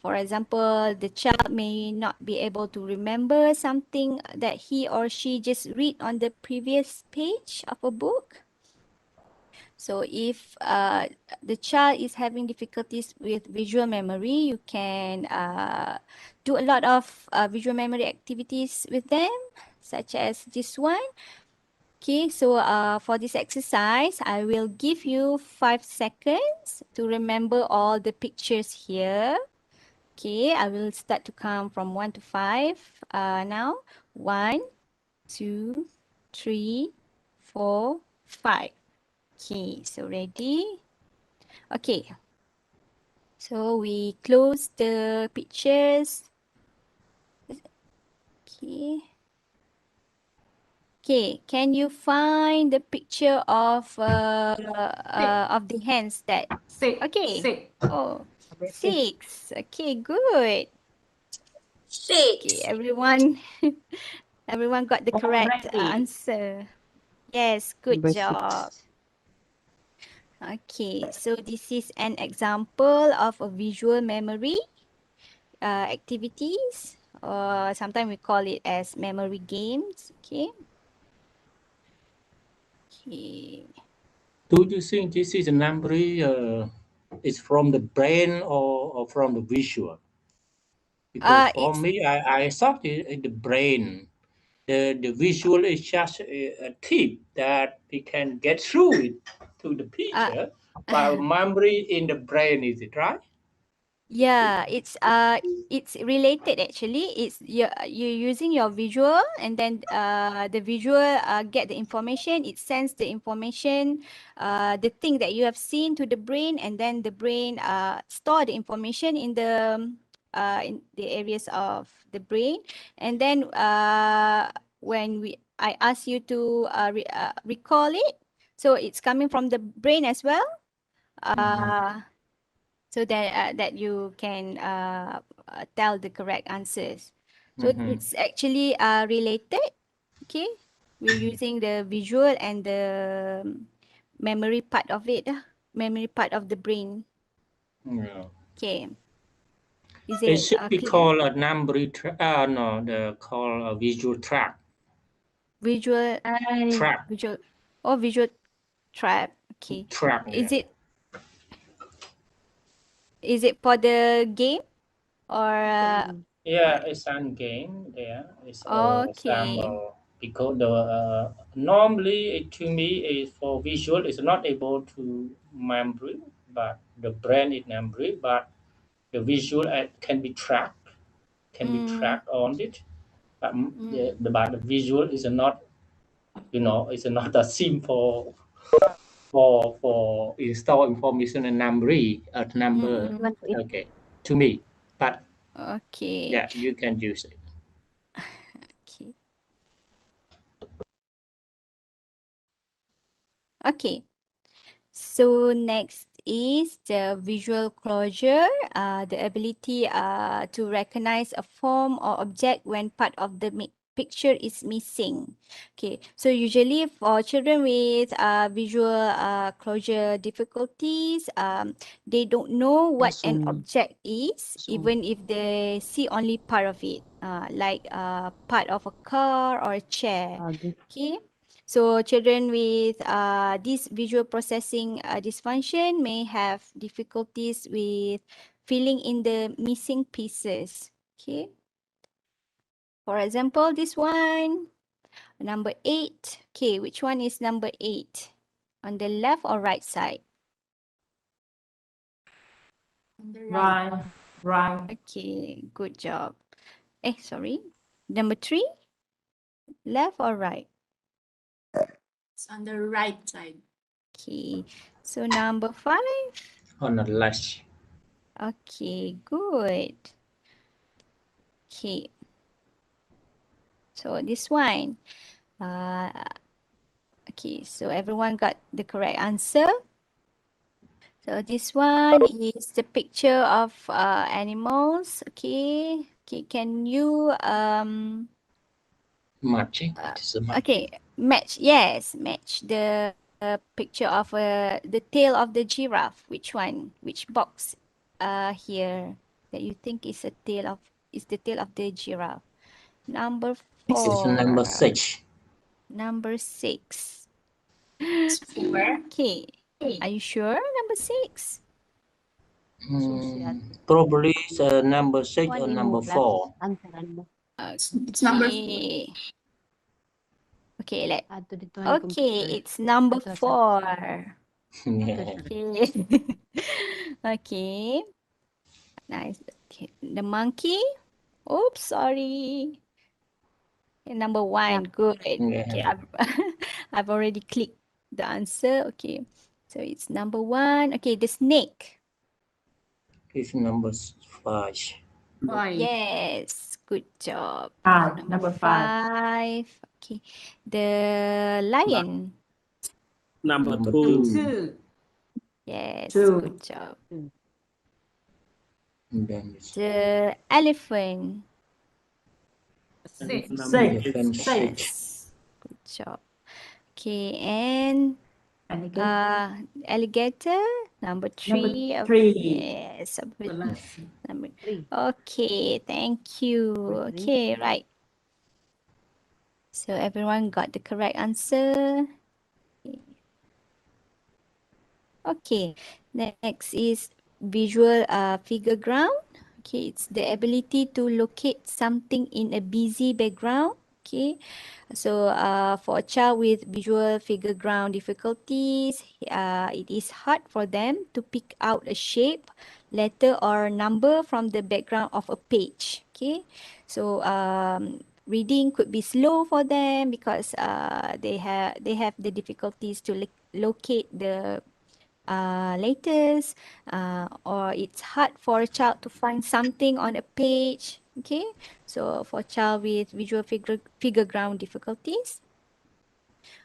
for example, the child may not be able to remember something that he or she just read on the previous page of a book. So if the child is having difficulties with visual memory, you can do a lot of visual memory activities with them, such as this one. Okay, so for this exercise, I will give you 5 seconds to remember all the pictures here. Okay, I will start to count from 1 to 5 now. 1, 2, 3, 4, 5. Okay, so ready? Okay, so we close the pictures. Okay. Okay, can you find the picture of the hands that? Six. Okay. Six. Oh, 6. Okay, good. Okay, 6. everyone got the correct Already. answer. Yes, good Number job. 6. Okay, so this is an example of a visual memory activities, or sometimes we call it as memory games. Okay. Okay. Do you think this is a memory is from the brain or from the visual? Because for It's me, I thought it the brain. The visual is just a tip that we can get through it to the uh picture, while memory in the brain, is it right? yeah, it's related actually. It's you're using your visual, and then the visual get the information, it sends the information, the thing that you have seen to the brain, and then the brain store the information in the areas of the brain, and then when I ask you to recall it, so it's coming from the brain as well. Uh, so that you can tell the correct answers. So Mm-hmm. it's actually related. Okay. We're using the visual and the memory part of it, memory part of the brain. Yeah. Okay. Is It it should be clear? called a no, called a visual tract. Visual Tract. visual visual trap. Okay. Tract. Is Yeah. it for the game or Yeah, it's some game there. It's some okay. because the normally to me is for visual is not able to memory, but the brain is memory, but the visual can be tracked on it. But the visual is not, it's not a sim for install information and number. Okay, to me, but Okay. yeah, you can use it. Okay. Okay. So next is the visual closure, the ability to recognize a form or object when part of the picture is missing. Okay, so usually for children with visual closure difficulties, they don't know what an object is, even if they see only part of it, like part of a car or a chair. Okay. So children with this visual processing dysfunction may have difficulties with filling in the missing pieces. Okay. For example, this one, number 8. Okay, which one is number 8? On the left or right side? On the Right. Right. Okay, good job. Sorry. Number 3, left or right? It's on the right side. Okay, so number 5. On the left. Okay, good. Okay. So this one. Okay, so everyone got the correct answer. So this one is the picture of animals. Okay. Okay, can you Matching. It is a match. okay, match. Yes, match the picture of the tail of the giraffe. Which one? Which box here that you think is the tail of the giraffe? Number This is 4. number 6. Number 6. Where? Okay. Are you sure? Number 6. Probably number 6 or number 4. It's number 4. Okay. Okay, okay, it's number 4. Yeah. Okay. Okay. Nice. Okay. The monkey. Oops, sorry. Okay, number 1. Good. Yeah. Okay, I've already clicked the answer. Okay. So it's number 1. Okay, the snake. It's number 5. 5. Yes, good job. Number 5. 5. Okay. The lion. Number 2. Yes, 2. good job. And then it's The elephant. 6. elephant 6. Yes, good job. Okay, and alligator, number 3. Number 3. Yes, number. Okay, thank you. Okay, right. So everyone got the correct answer. Okay, next is visual figure ground. Okay, it's the ability to locate something in a busy background. Okay, so for a child with visual figure ground difficulties, it is hard for them to pick out a shape, letter, or number from the background of a page. Okay, so reading could be slow for them because they have the difficulties to locate the letters, or it's hard for a child to find something on a page. Okay, so for a child with visual figure ground difficulties.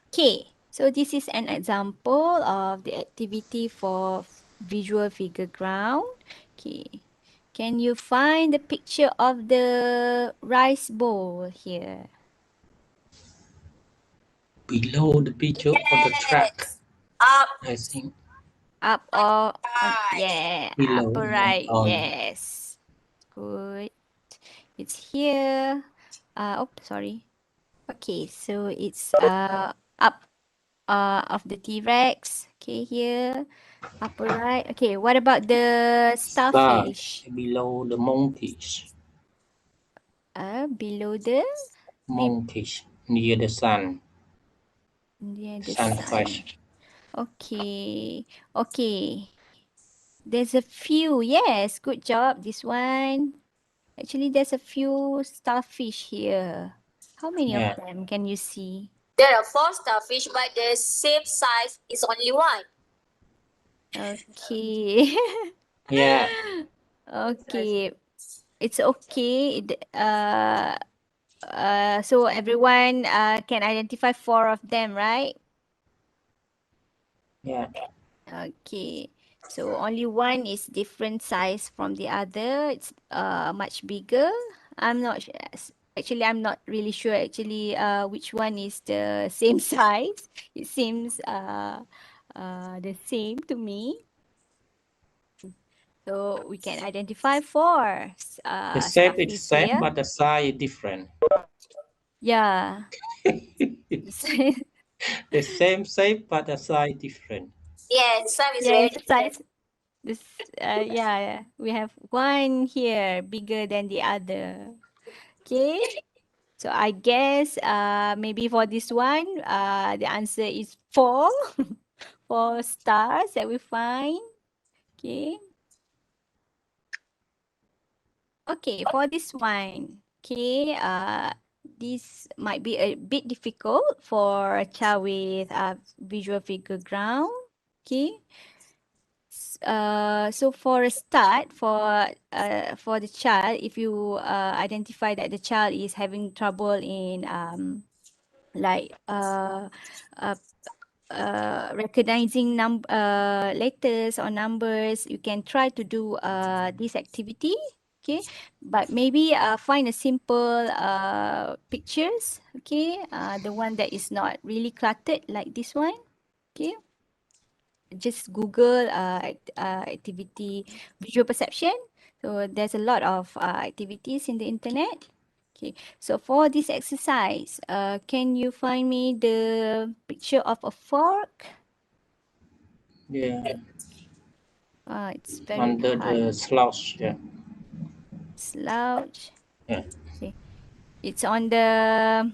Okay, so this is an example of the activity for visual figure ground. Okay, can you find the picture of the rice bowl here? below the picture of the track. Up. I think Up or on? Right. Yeah, below upper and right. on. Yes. Good. It's here. Oh, sorry. Okay, so it's up of the T-Rex. Okay, here. Upper right. Okay, what about the Side starfish? below the monkeys. Below the Monkeys near the sun. near the Sunfish. sun. Okay. Okay. There's a few. Yes, good job. This one. Actually, there's a few starfish here. How many of Yeah. them can you see? There are 4 starfish, but the same size is only 1. Okay. Yeah. Okay. It's okay. So everyone can identify 4 of them, right? Yeah. Okay. So only one is different size from the other. It's much bigger. I'm not actually I'm not really sure actually which one is the same size. It seems the same to me. So we can identify 4 The shape is starfish same, here. but the size is different. Yeah. The same shape, but the size different. Yeah, the size is Yeah, very it's the size. This yeah, we have one here bigger than the other. Okay. So I guess maybe for this one the answer is 4. 4 stars that we find. Okay. Okay, for this one. Okay, this might be a bit difficult for a child with visual figure ground. Okay. So for a start, for the child, if you identify that the child is having trouble in like recognizing letters or numbers, you can try to do this activity. Okay, but maybe find a simple pictures. Okay, the one that is not really cluttered like this one. Okay, just Google activity visual perception. So there's a lot of activities in the internet. Okay, so for this exercise, can you find me the picture of a fork? Yeah. It's very Under hard. the slouch. Yeah. Slouch. Yeah. Okay, it's on the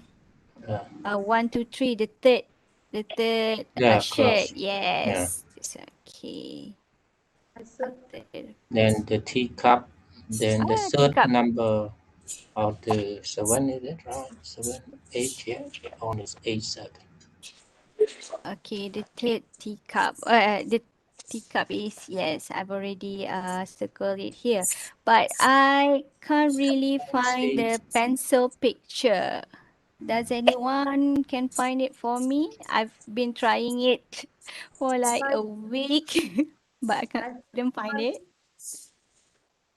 1, 2, 3, the third Yeah. shirt. Close. Yeah. Yes. It's okay. Then the teacup. Then the third Teacup. number of the 7, is it right? 7, 8, yeah. On is 8 circle. Okay, the third teacup. The teacup is, yes, I've already circled it here. But I can't really find the pencil picture. Does anyone can find it for me? I've been trying it for like a week, but I couldn't find it.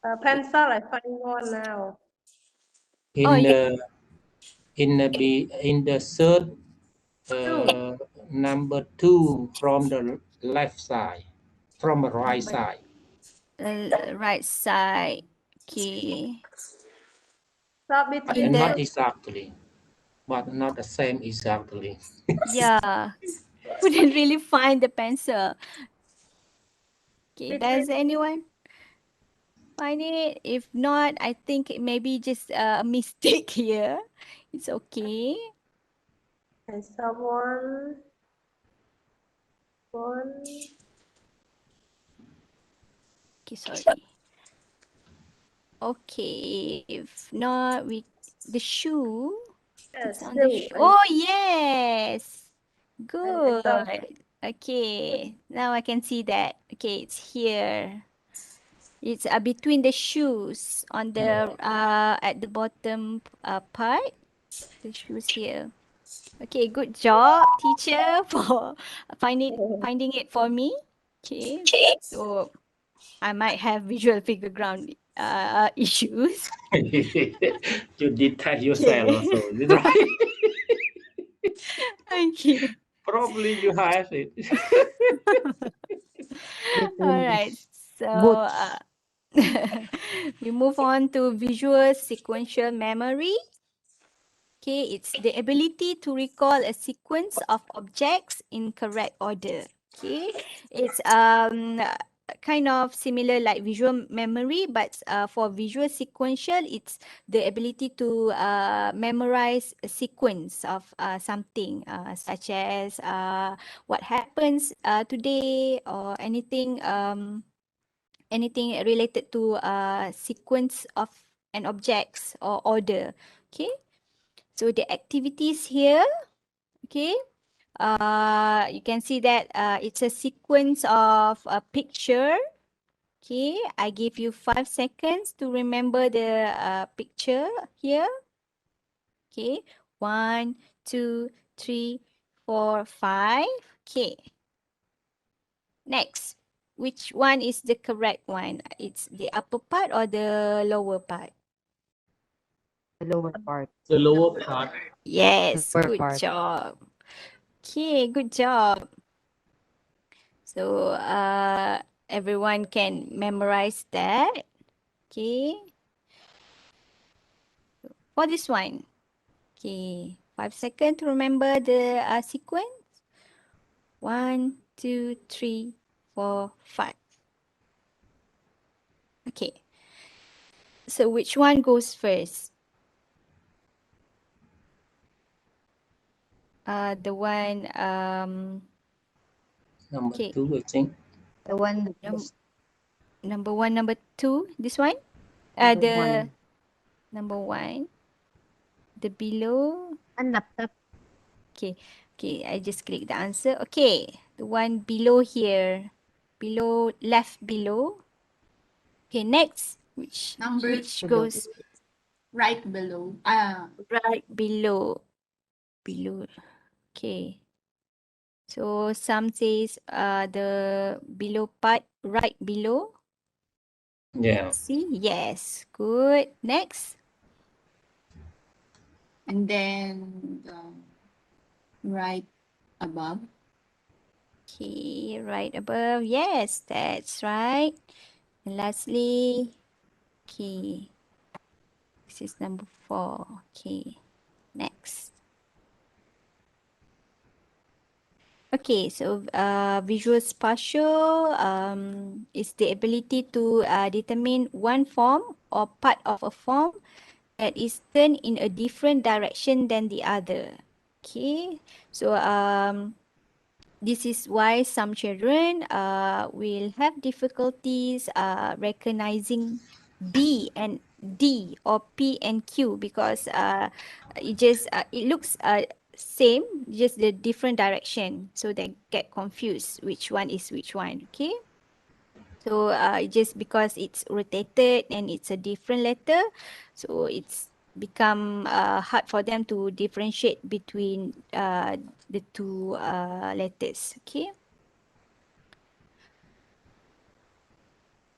Pencil, I find one now. Oh, In yeah. the in the third number 2 from the left side, from the right side. Right side. Okay. Stop In between And not the, exactly, but not the same exactly. yeah, couldn't really find the pencil. Okay, between does anyone find it? If not, I think it maybe just a mistake here. It's okay. and someone one. Okay, sorry. Okay, if not, the shoe. It's Yes, on the shoe. Oh, yes. I saw Good. Okay, now I can see that. Okay, it's here. It's between the shoes on the at the bottom part. The shoes here. Okay, good job, teacher, for finding it for me. Okay, so I might have visual figure ground issues. You did that yourself Okay. also, is it right? Okay. Probably you have it. All Between right. this So boots. we move on to visual sequential memory. Okay, it's the ability to recall a sequence of objects in correct order. Okay, it's kind of similar like visual memory, but for visual sequential, it's the ability to memorize a sequence of something, such as what happens today or anything related to sequence of an objects or order. Okay. So the activities here, okay, you can see that it's a sequence of a picture. Okay, I give you 5 seconds to remember the picture here. Okay, 1, 2, 3, 4, 5. Okay, next. Which one is the correct one? It's the upper part or the lower part? The lower part. The lower part. Yes, Lower good part. job. Okay, good job. So everyone can memorize that. Okay. For this one. Okay. 5 seconds to remember the sequence. 1, 2, 3, 4, 5. Okay. So which one goes first? The one Number okay. 2, I think. The one Number 1, number 2. This one? number The one. number 1. The below. And laptop. Okay. Okay, I just click the answer. Okay, the one below here. Below, left below. Okay, next. Which Below. goes Right below. right below. Below. Okay. So some says the below part right below. Yeah. Let's see. Yes. Good. Next. And then right above. Okay, right above. Yes, that's right. And lastly, okay. This is number 4. Okay. Next. Okay, so visual spatial is the ability to determine one form or part of a form that is turned in a different direction than the other. Okay, so this is why some children will have difficulties recognizing B and D or P and Q because it looks same, just the different direction. So they get confused which one is which one. Okay. So just because it's rotated and it's a different letter, so it's become hard for them to differentiate between the two letters. Okay.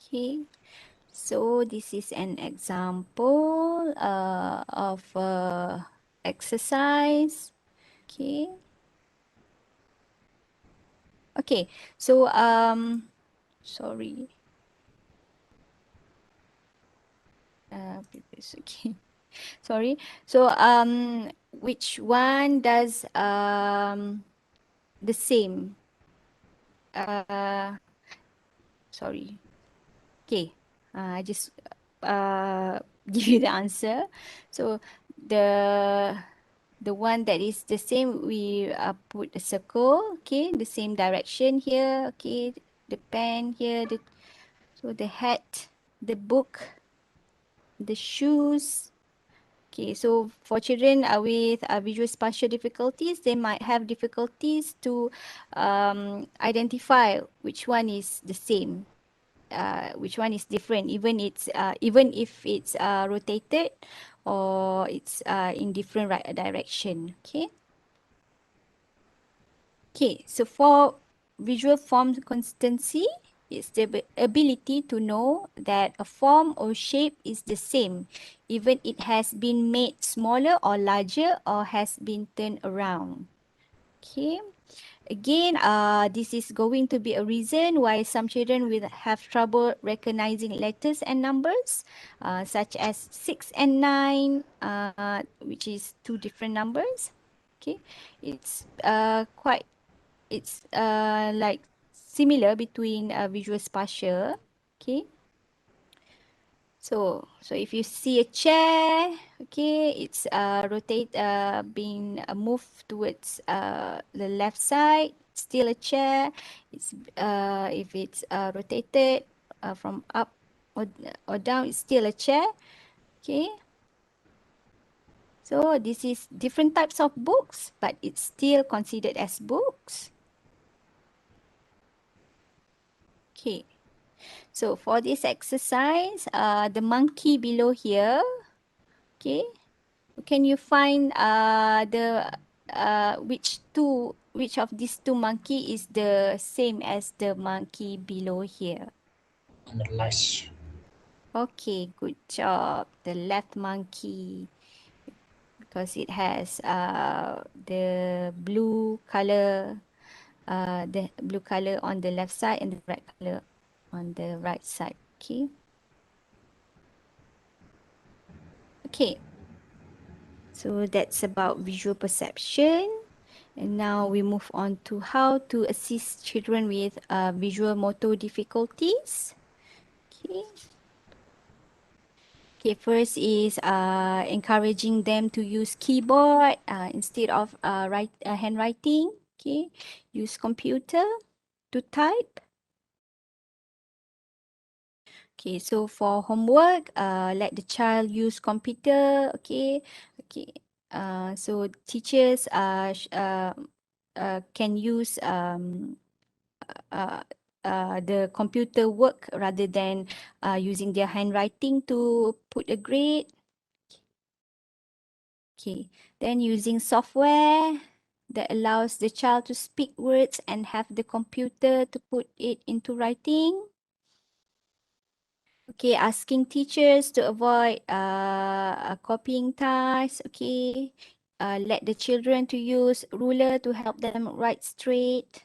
Okay. So this is an example of exercise. Okay. Okay. So sorry. Okay. Sorry. So which one does the same? Sorry. Okay. I just give you the answer. So the one that is the same, we put a circle. Okay, the same direction here. Okay, the pen here. So the hat, the book, the shoes. Okay, so for children with visual spatial difficulties, they might have difficulties to identify which one is the same, which one is different, even if it's rotated or it's in different direction. Okay. Okay, so for visual form constancy, it's the ability to know that a form or shape is the same, even it has been made smaller or larger or has been turned around. Okay. Again, this is going to be a reason why some children will have trouble recognizing letters and numbers, such as 6 and 9, which is two different numbers. Okay, it's like similar between visual spatial. Okay. So if you see a chair, okay, it's being moved towards the left side, still a chair. It's if it's rotated from up or down, it's still a chair. Okay. So this is different types of books, but it's still considered as books. Okay. So for this exercise, the monkey below here, okay, can you find which of these two monkey is the same as the monkey below here? On the left. Okay, good job. The left monkey, because it has the blue color on the left side and the red color on the right side. Okay. Okay. So that's about visual perception. And now we move on to how to assist children with visual motor difficulties. Okay. Okay, first is encouraging them to use keyboard instead of handwriting. Okay, use computer to type. Okay, so for homework, let the child use computer. Okay, okay. So teachers can use uh, the computer work rather than using their handwriting to put a grade. Okay, then using software that allows the child to speak words and have the computer to put it into writing. Okay, asking teachers to avoid copying tasks. Okay, let the children to use ruler to help them write straight.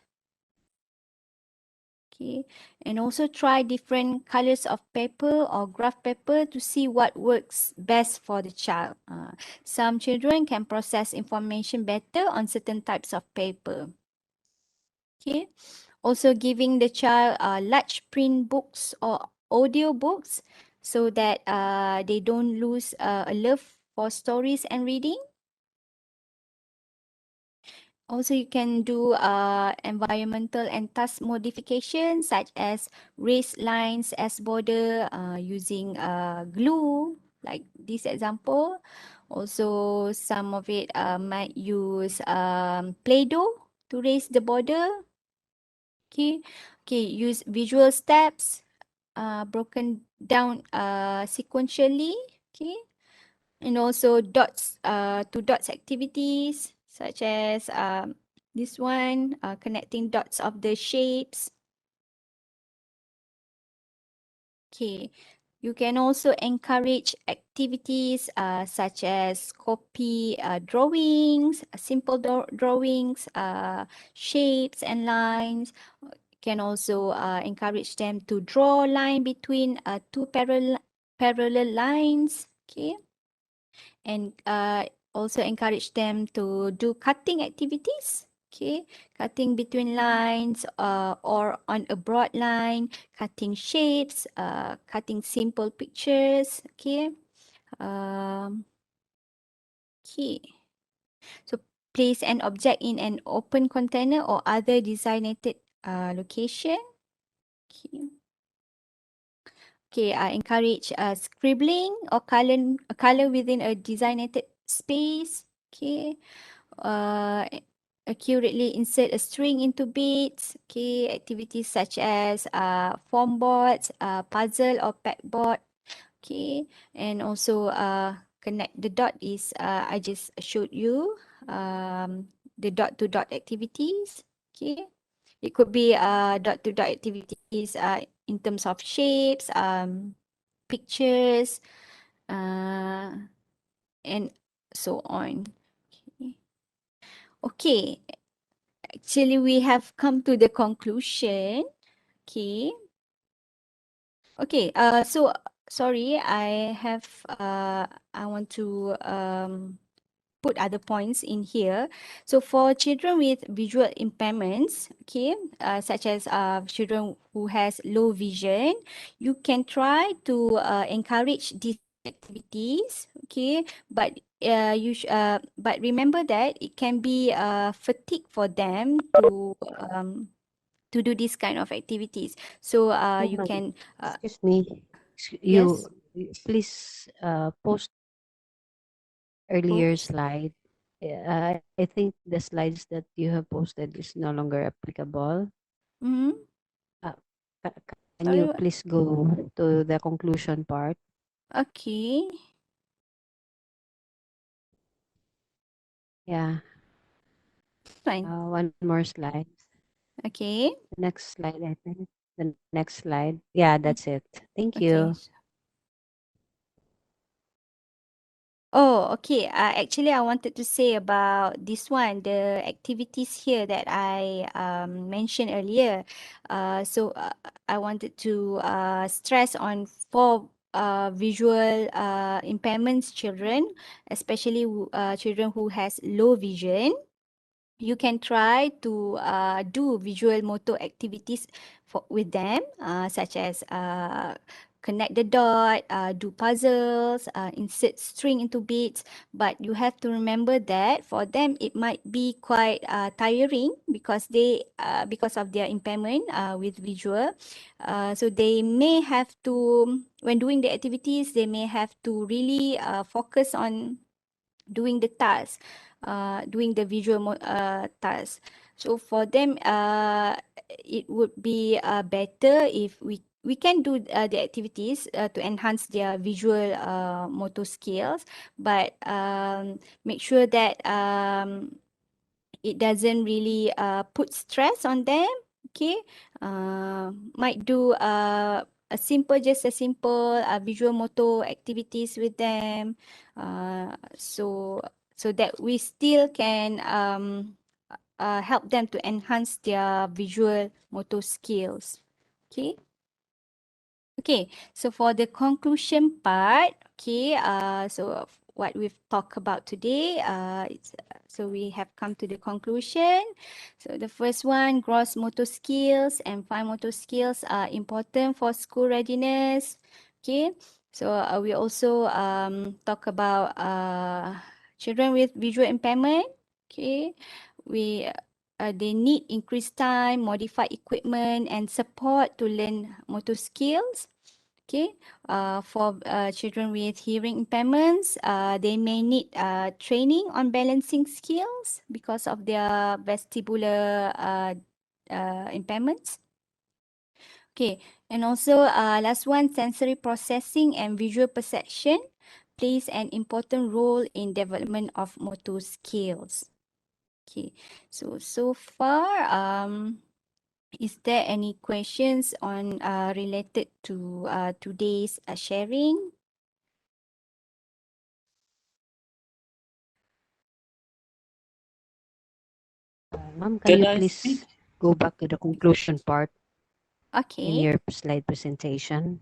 Okay, and also try different colors of paper or graph paper to see what works best for the child. Some children can process information better on certain types of paper. Okay, also giving the child large print books or audio books so that they don't lose a love for stories and reading. Also, you can do environmental and task modifications such as raised lines as border using glue, like this example. Also, some of it might use Play-Doh to raise the border. Okay, okay, use visual steps broken down sequentially. Okay. And also dots to dots activities such as this one, connecting dots of the shapes. Okay, you can also encourage activities such as copy drawings, simple drawings, shapes and lines. You can also encourage them to draw line between two parallel lines. Okay. And also encourage them to do cutting activities. Okay, cutting between lines or on a broad line, cutting shapes, cutting simple pictures. Okay. Um, okay. So place an object in an open container or other designated location. Okay. Okay, I encourage scribbling or color within a designated space. Okay. Uh, accurately insert a string into bits. Okay, activities such as form boards, puzzle or pegboard. Okay, and also connect the dot is I just showed you the dot to dot activities. Okay, it could be dot to dot activities in terms of shapes, pictures, and so on. Okay. Okay. actually we have come to the conclusion. Okay. Okay. So sorry, I want to put other points in here. So for children with visual impairments, okay, such as children who has low vision, you can try to encourage these activities, okay, but but remember that it can be fatigue for them to do this kind of activities. So you Ma'am, can excuse me. yes, Please post earlier post. slide. I think the slides that you have posted is no longer applicable. Mm-hmm. Uh, can Sorry. you please go to the conclusion part? Okay. Yeah. Fine. One more slide. Okay. The next slide, I think. The next slide. Yeah, that's it. Thank Okay. you. Oh, okay. Actually, I wanted to say about this one, the activities here that I mentioned earlier. I wanted to stress on four visual impairments children, especially children who has low vision. You can try to do visual motor activities with them, such as connect the dot, do puzzles, insert string into beads. But you have to remember that for them it might be quite tiring because because of their impairment with visual. So they may have to, when doing the activities, they may have to really focus on doing the task, doing the task. So for them, it would be better if we can do the activities to enhance their visual motor skills, but make sure that it doesn't really put stress on them. Okay, might do just a simple visual motor activities with them, so that we still can help them to enhance their visual motor skills. Okay. Okay, so for the conclusion part, okay, what we've talked about today, so we have come to the conclusion. So the first one, gross motor skills and fine motor skills are important for school readiness. Okay, so we also talk about children with visual impairment. Okay, we they need increased time, modified equipment, and support to learn motor skills. Okay, for children with hearing impairments, they may need training on balancing skills because of their vestibular impairments. Okay, and also last one, sensory processing and visual perception plays an important role in development of motor skills. Okay, so far, is there any questions on related to today's sharing? Ma'am, can Can you I please speak? go back to the conclusion part in Okay. your slide presentation?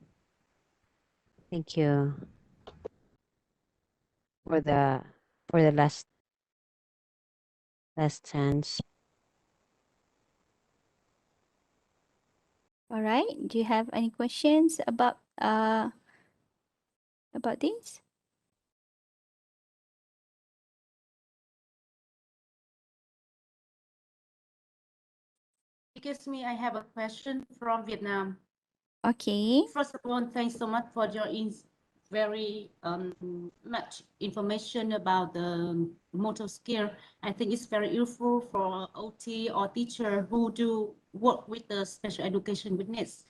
Thank you for the last chance. All right. Do you have any questions about this? Excuse me, I have a question from Vietnam. Okay. First of all, thanks so much for your very much information about the motor skill. I think it's very useful for OT or teacher who do work with the special education with needs.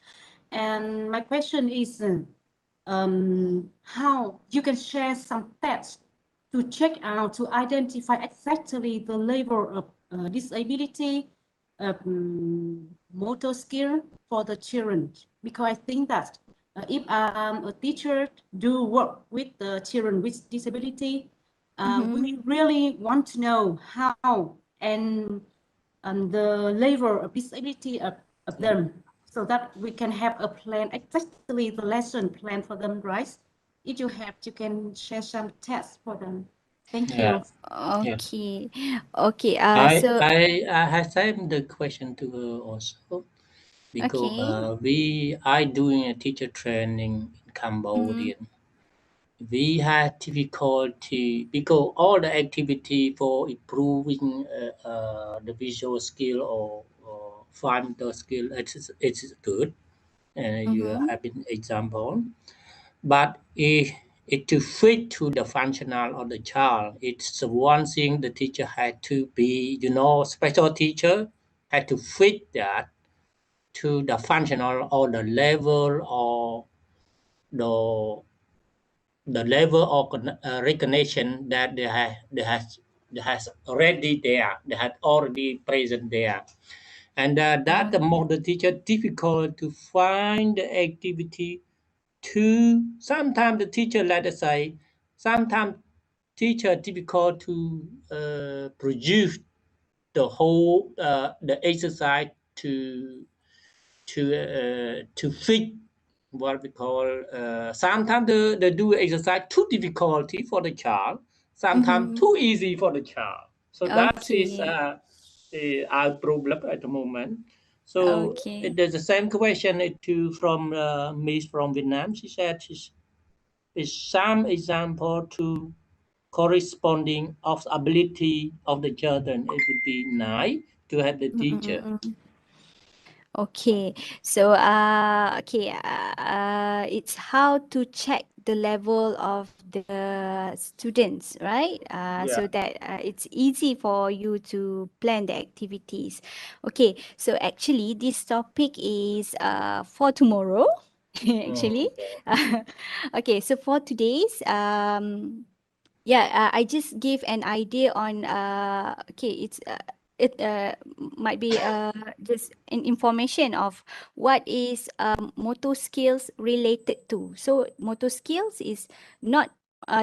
And my question is, how you can share some tests to check out, to identify exactly the level of disability, motor skill for the children, because I think that if a teacher do work with the children with disability, we really want to know how and the level of disability of them, so that we can have a plan, exactly the lesson plan for them, right? If you have, you can share some tests for them. Thank you. Okay. Okay. I have same the question to her also because I doing a teacher training in Cambodia. We had difficulty because all the activity for improving the visual skill or fine motor skill it's good, and you have an example. But it to fit to the functional of the child, it's one thing the teacher had to be, special teacher had to fit that to the functional or the level or the the level of recognition that they has already there, they had already present there, and that the more the teacher difficult to find the activity to sometimes the teacher let us say sometimes teacher difficult to produce the whole the exercise to fit what we call sometimes they do exercise too difficulty for the child, sometimes too easy for the child. So that is our problem at the moment. So there's the same question to from Miss from Vietnam. She said is some example to corresponding of ability of the children. It would be nice to have the teacher. Okay, so it's how to check the level of the students, right? So that it's easy for you to plan the activities. Okay, so actually this topic is for tomorrow. Actually, okay. So for today's I just give an idea on it might be just an information of what is motor skills related to. So motor skills is not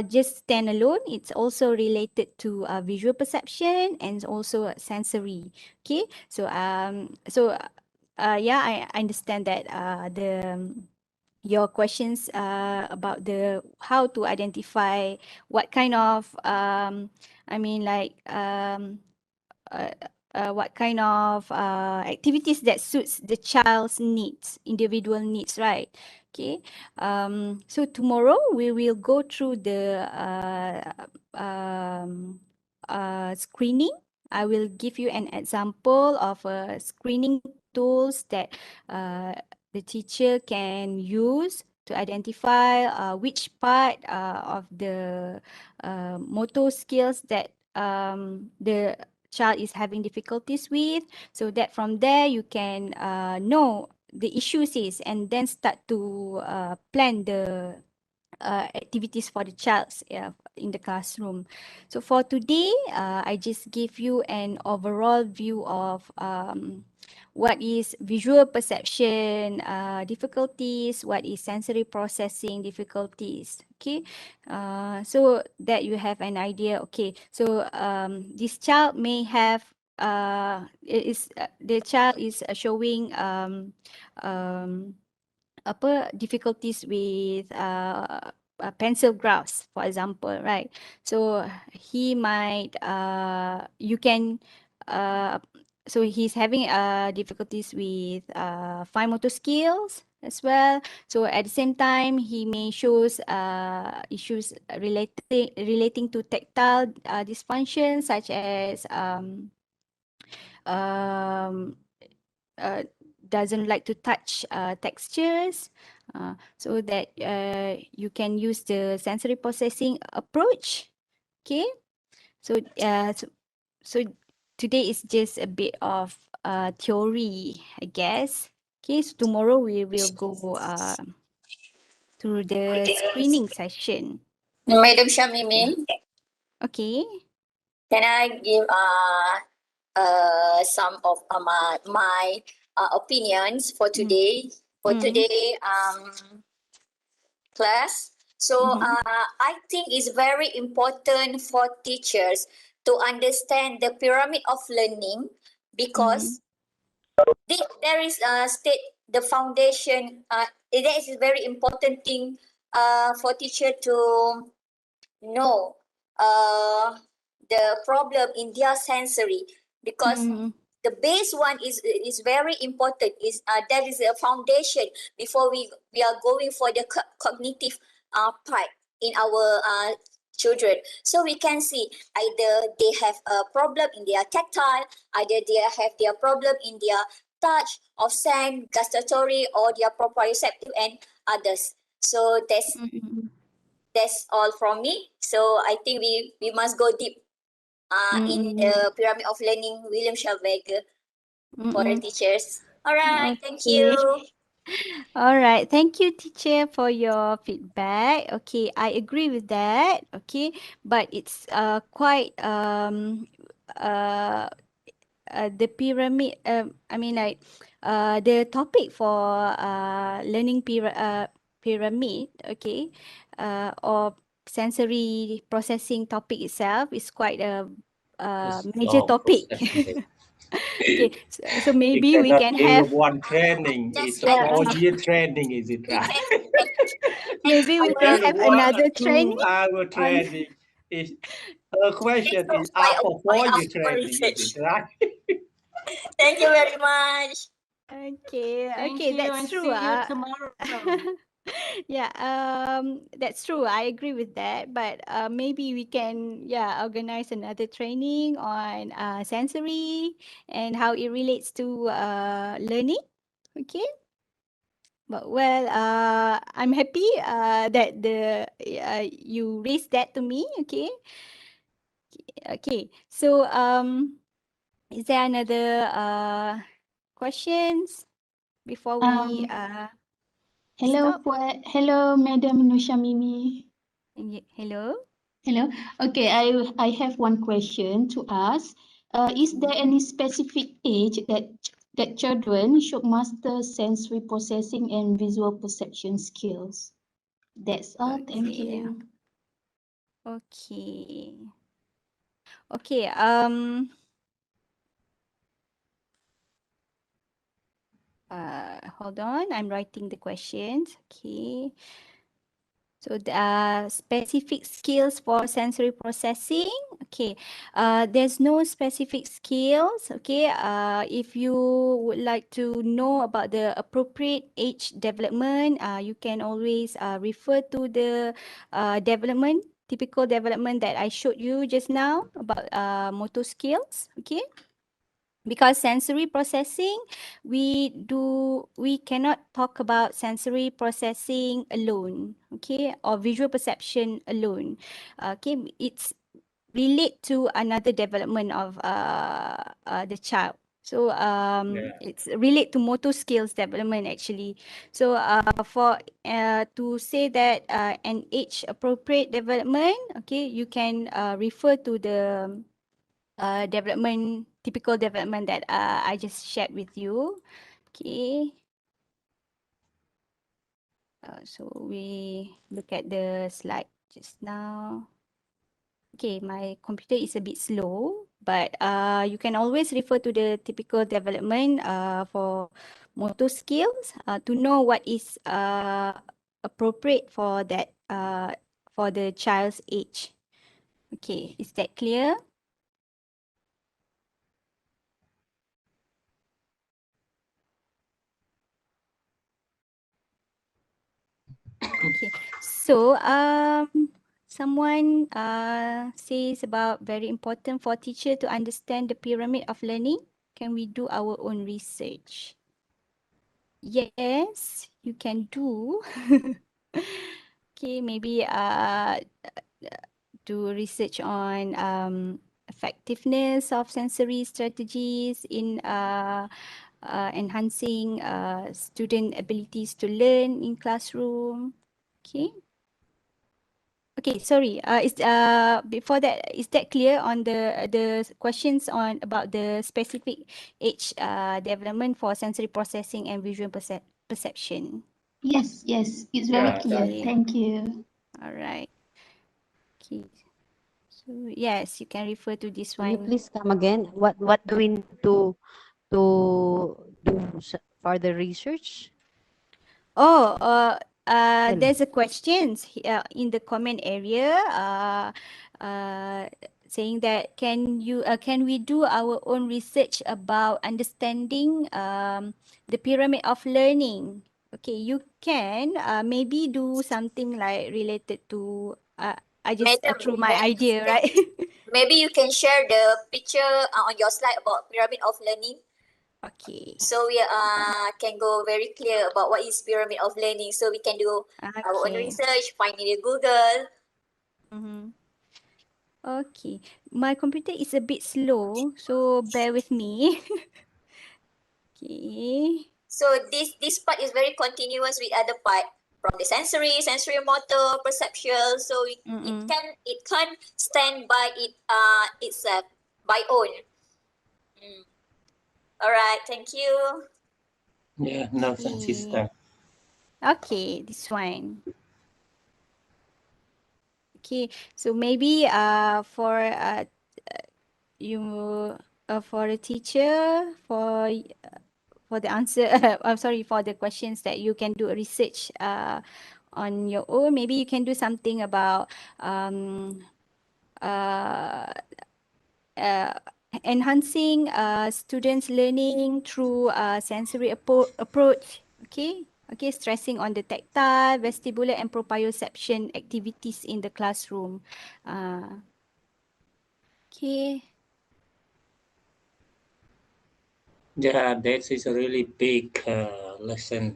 just standalone, it's also related to visual perception and also sensory. Okay, I understand that the your questions about the how to identify what kind of I mean like uh, what kind of activities that suits the child's needs, individual needs, right? Okay. So tomorrow we will go through the screening. I will give you an example of screening tools that the teacher can use to identify which part of the motor skills that the child is having difficulties with, so that from there you can know the issues is and then start to plan the activities for the child in the classroom. So for today, I just give you an overall view of what is visual perception difficulties, what is sensory processing difficulties. Okay, so that you have an idea. Okay, so this child may have the child is showing difficulties with pencil grasp, for example, right? So he might you can uh, so he's having difficulties with fine motor skills as well. So at the same time, he may shows issues relating to tactile dysfunction, such as um, uh, doesn't like to touch textures, so that you can use the sensory processing approach. Okay, so so today is just a bit of theory, I guess. Okay, so tomorrow we will go through the screening session. Madam Shamimin, Okay. can I give some of my opinions for today? For today class. So I think it's very important for teachers to understand the pyramid of learning because there is a state the foundation. That is a very important thing for teacher to know the problem in their sensory, because the base one is very important. Is that is a foundation before we are going for the cognitive part in our children. So we can see either they have a problem in their tactile, either they have their problem in their touch or scent, gustatory, or their proprioceptive and others. So that's all from me. So I think we must go deep in the pyramid of learning, William Shelvegger, for the teachers. All right, thank you. All right. Thank you, teacher, for your feedback. Okay, I agree with that. Okay, but it's quite the pyramid. I mean, like the topic for learning pyramid. Okay, or sensory processing topic itself is quite a major topic. Okay, so You maybe we cannot can give have one training. It's a Yeah. 4-year training, is it right? maybe we You can can have one or another 2 training hour on training. Is her question is after 4-year training, is it right? Thank you very much. Okay, Thank okay, you that's and true. see you tomorrow. Yeah, that's true. I agree with that. But maybe we can, yeah, organize another training on sensory and how it relates to learning. Okay. But well, I'm happy that you raised that to me. Okay. Okay. So is there another questions before we Hello, stop? hello, Madam Nusha Mimi. Hello. Hello. Okay, I have one question to ask. Is there any specific age that children should master sensory processing and visual perception skills? That's all. Thank Okay. you. Okay. Okay. Hold on. I'm writing the questions. Okay. So the specific skills for sensory processing. Okay. There's no specific skills. Okay. If you would like to know about the appropriate age development, you can always refer to the typical development that I showed you just now about motor skills. Okay. Because sensory processing, we cannot talk about sensory processing alone, okay, or visual perception alone. Okay, it's relate to another development of the child. So it's relate to motor skills development actually. So for to say that an age appropriate development, okay, you can refer to the typical development that I just shared with you. Okay. So we look at the slide just now. Okay, my computer is a bit slow, but you can always refer to the typical development for motor skills to know what is appropriate for that for the child's age. Okay, is that clear? Okay, so someone says about very important for teacher to understand the pyramid of learning. Can we do our own research? Yes, you can do. Okay, maybe do research on effectiveness of sensory strategies in enhancing student abilities to learn in classroom. Okay. Okay, sorry. Is before that, is that clear on the questions on about the specific age development for sensory processing and visual perception? Yes, it's very clear. Okay. Thank you. All right. Okay. So yes, you can refer to this Can you one. please come again? What do we need to do further research? Oh, Tell. there's a questions in the comment area saying that can we do our own research about understanding the pyramid of learning? Okay, you can maybe do something like related to I just Madam, threw my idea, right? maybe you can share the picture on your slide about pyramid of learning. Okay. So we can go very clear about what is pyramid of learning. So we can do our own Okay. research, find in Google. Mm-hmm. Okay. My computer is a bit slow, so bear with me. Okay. So this part is very continuous with other part from the sensory motor, perceptual. So it Mm-mm. can stand by itself by own. All right, thank you. Yeah, nerves and system. Okay, this one. Okay, so maybe you for a teacher for the answer I'm sorry for the questions that you can do a research on your own. Maybe you can do something about uh, uh, enhancing students' learning through sensory approach. Okay, stressing on the tactile, vestibular, and proprioception activities in the classroom. Okay. Yeah, that is a really big lesson.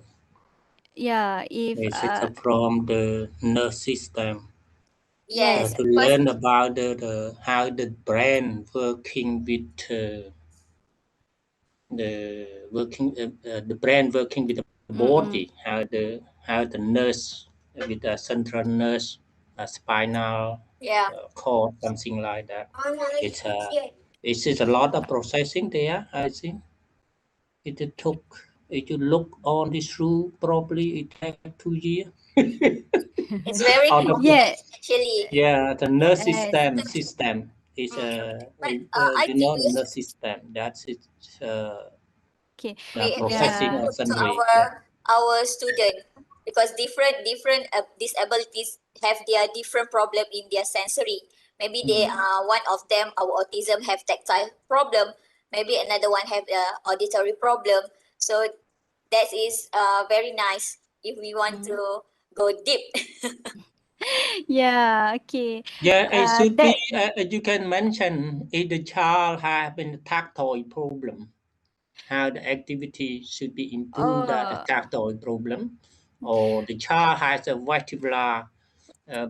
Yeah, if It's from the nerve system. Yes, To because learn about the how the brain working with the brain working with the mm-mm, body, how the nerves with the central nerves, spinal yeah. cord, something like that. It's it is a lot of processing there. I think it took if you look on this through properly, it take 2 years. It's very Out of the, yeah, complex actually. yeah, the nerve yes, system is But I you think know the nerve system that's it okay, we have to processing yeah, of look to sensory. Yeah. our student because different disabilities have their different problem in their sensory. Maybe they Mm. one of them our autism have tactile problem. Maybe another one have auditory problem. So that is very nice if we want mm. to go deep. Yeah, okay. Yeah, it should be. That You can mention if the child have a tactile problem, how the activity should be improved at the uh tactile problem, or the child has a vestibular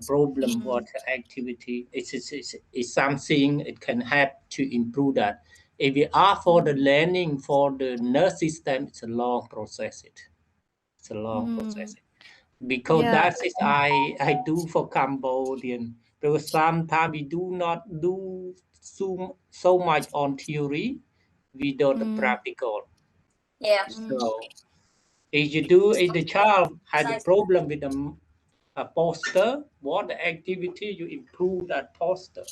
problem. What mm, activity? It's something it can help to improve that. If we are for the mm, learning for the nerve system, it's a long process. It's a long mm, process because yeah, that is I do for Cambodian. Because sometimes we do not do so much on theory, we do the mm, practical. Yeah. mm, So if the child has a problem with a poster, what activity you improve that poster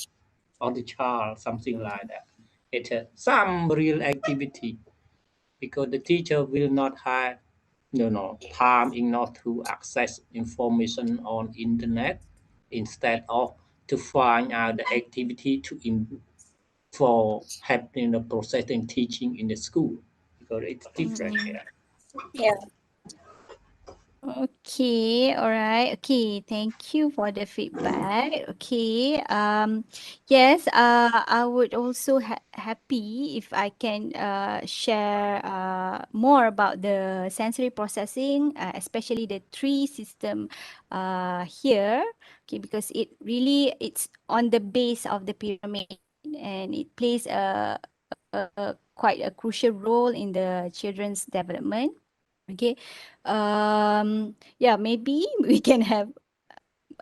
on the child, something like that. It's some real activity because the teacher will not have time enough to access information on internet instead of to find out the activity for helping the processing teaching in the school because it's different mm. here. Yeah. Okay, all right. Okay, thank you for the feedback. Okay, yes, I would also happy if I can share more about the sensory processing, especially the tree system here. Okay, because it's on the base of the pyramid and it plays a quite a crucial role in the children's development. Okay. Yeah, maybe we can have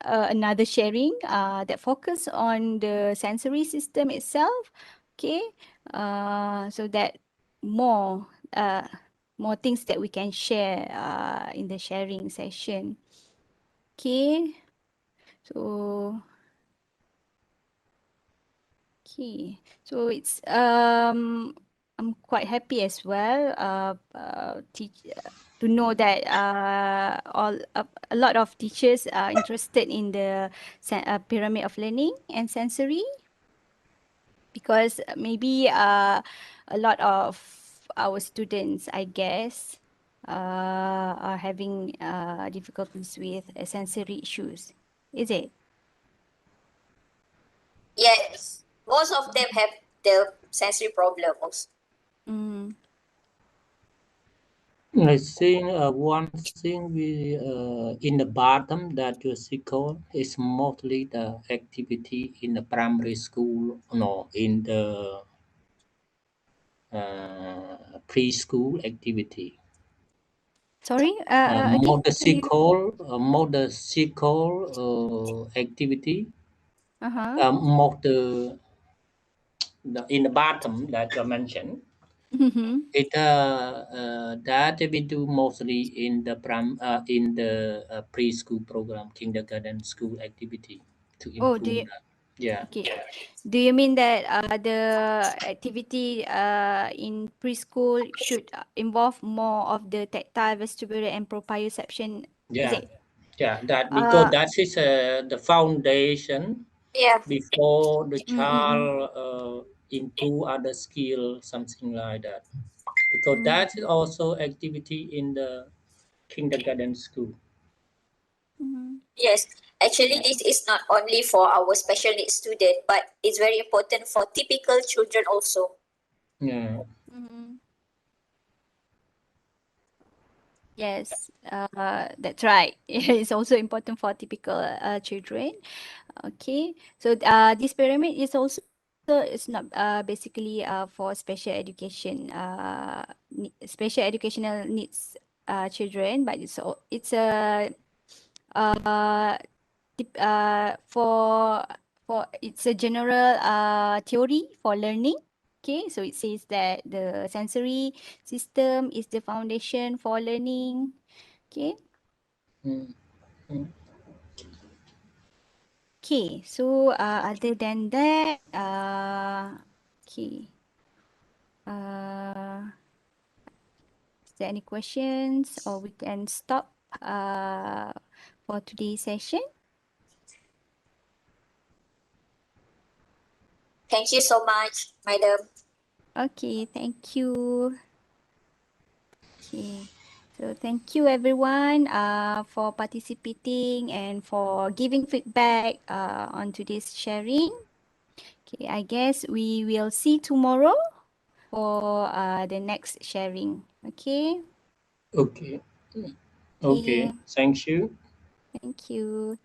another sharing that focus on the sensory system itself. Okay. So that more uh, more things that we can share in the sharing session. Okay. So Okay, so it's I'm quite happy as well. To know that a lot of teachers are interested in the pyramid of learning and sensory, because maybe a lot of our students, I guess, are having difficulties with sensory issues. Is it? Yes, most of them have the sensory problems. Mm. I think one thing we in the bottom that you see called is mostly the activity in the primary school, no, in the preschool activity. Sorry, again? Motorcycle activity. Uh-huh. In the bottom that you mentioned. Mm-hmm. It that we do mostly in the preschool program, kindergarten school activity to Oh, do improve you? that. Yeah, Okay. Do you mean that the activity in preschool should involve more of the tactile, vestibular, and proprioception? Is yeah, it? yeah. That because Uh, that is the foundation Yeah. before the mm-hmm. child improve other skill, something like that. Because that is Mm-hmm. also activity in the kindergarten school. Mm-hmm. Yes, actually, this is not only for our special needs student, but it's very important for typical children also. Yeah. Mm-hmm. Yes, that's right. It's also important for typical children. Okay, so this pyramid is also, it's not basically for special education, special educational needs children, but it's a for it's a general theory for learning. Okay, so it says that the sensory system is the foundation for learning. Okay. Mm. Mm. Okay, so other than that, okay, is there any questions, or we can stop for today's session? Thank you so much, madam. Okay, thank you. Okay, so thank you everyone for participating and for giving feedback on today's sharing. Okay, I guess we will see tomorrow for the next sharing. Okay. Okay. Okay. Okay. Thank you. Thank you.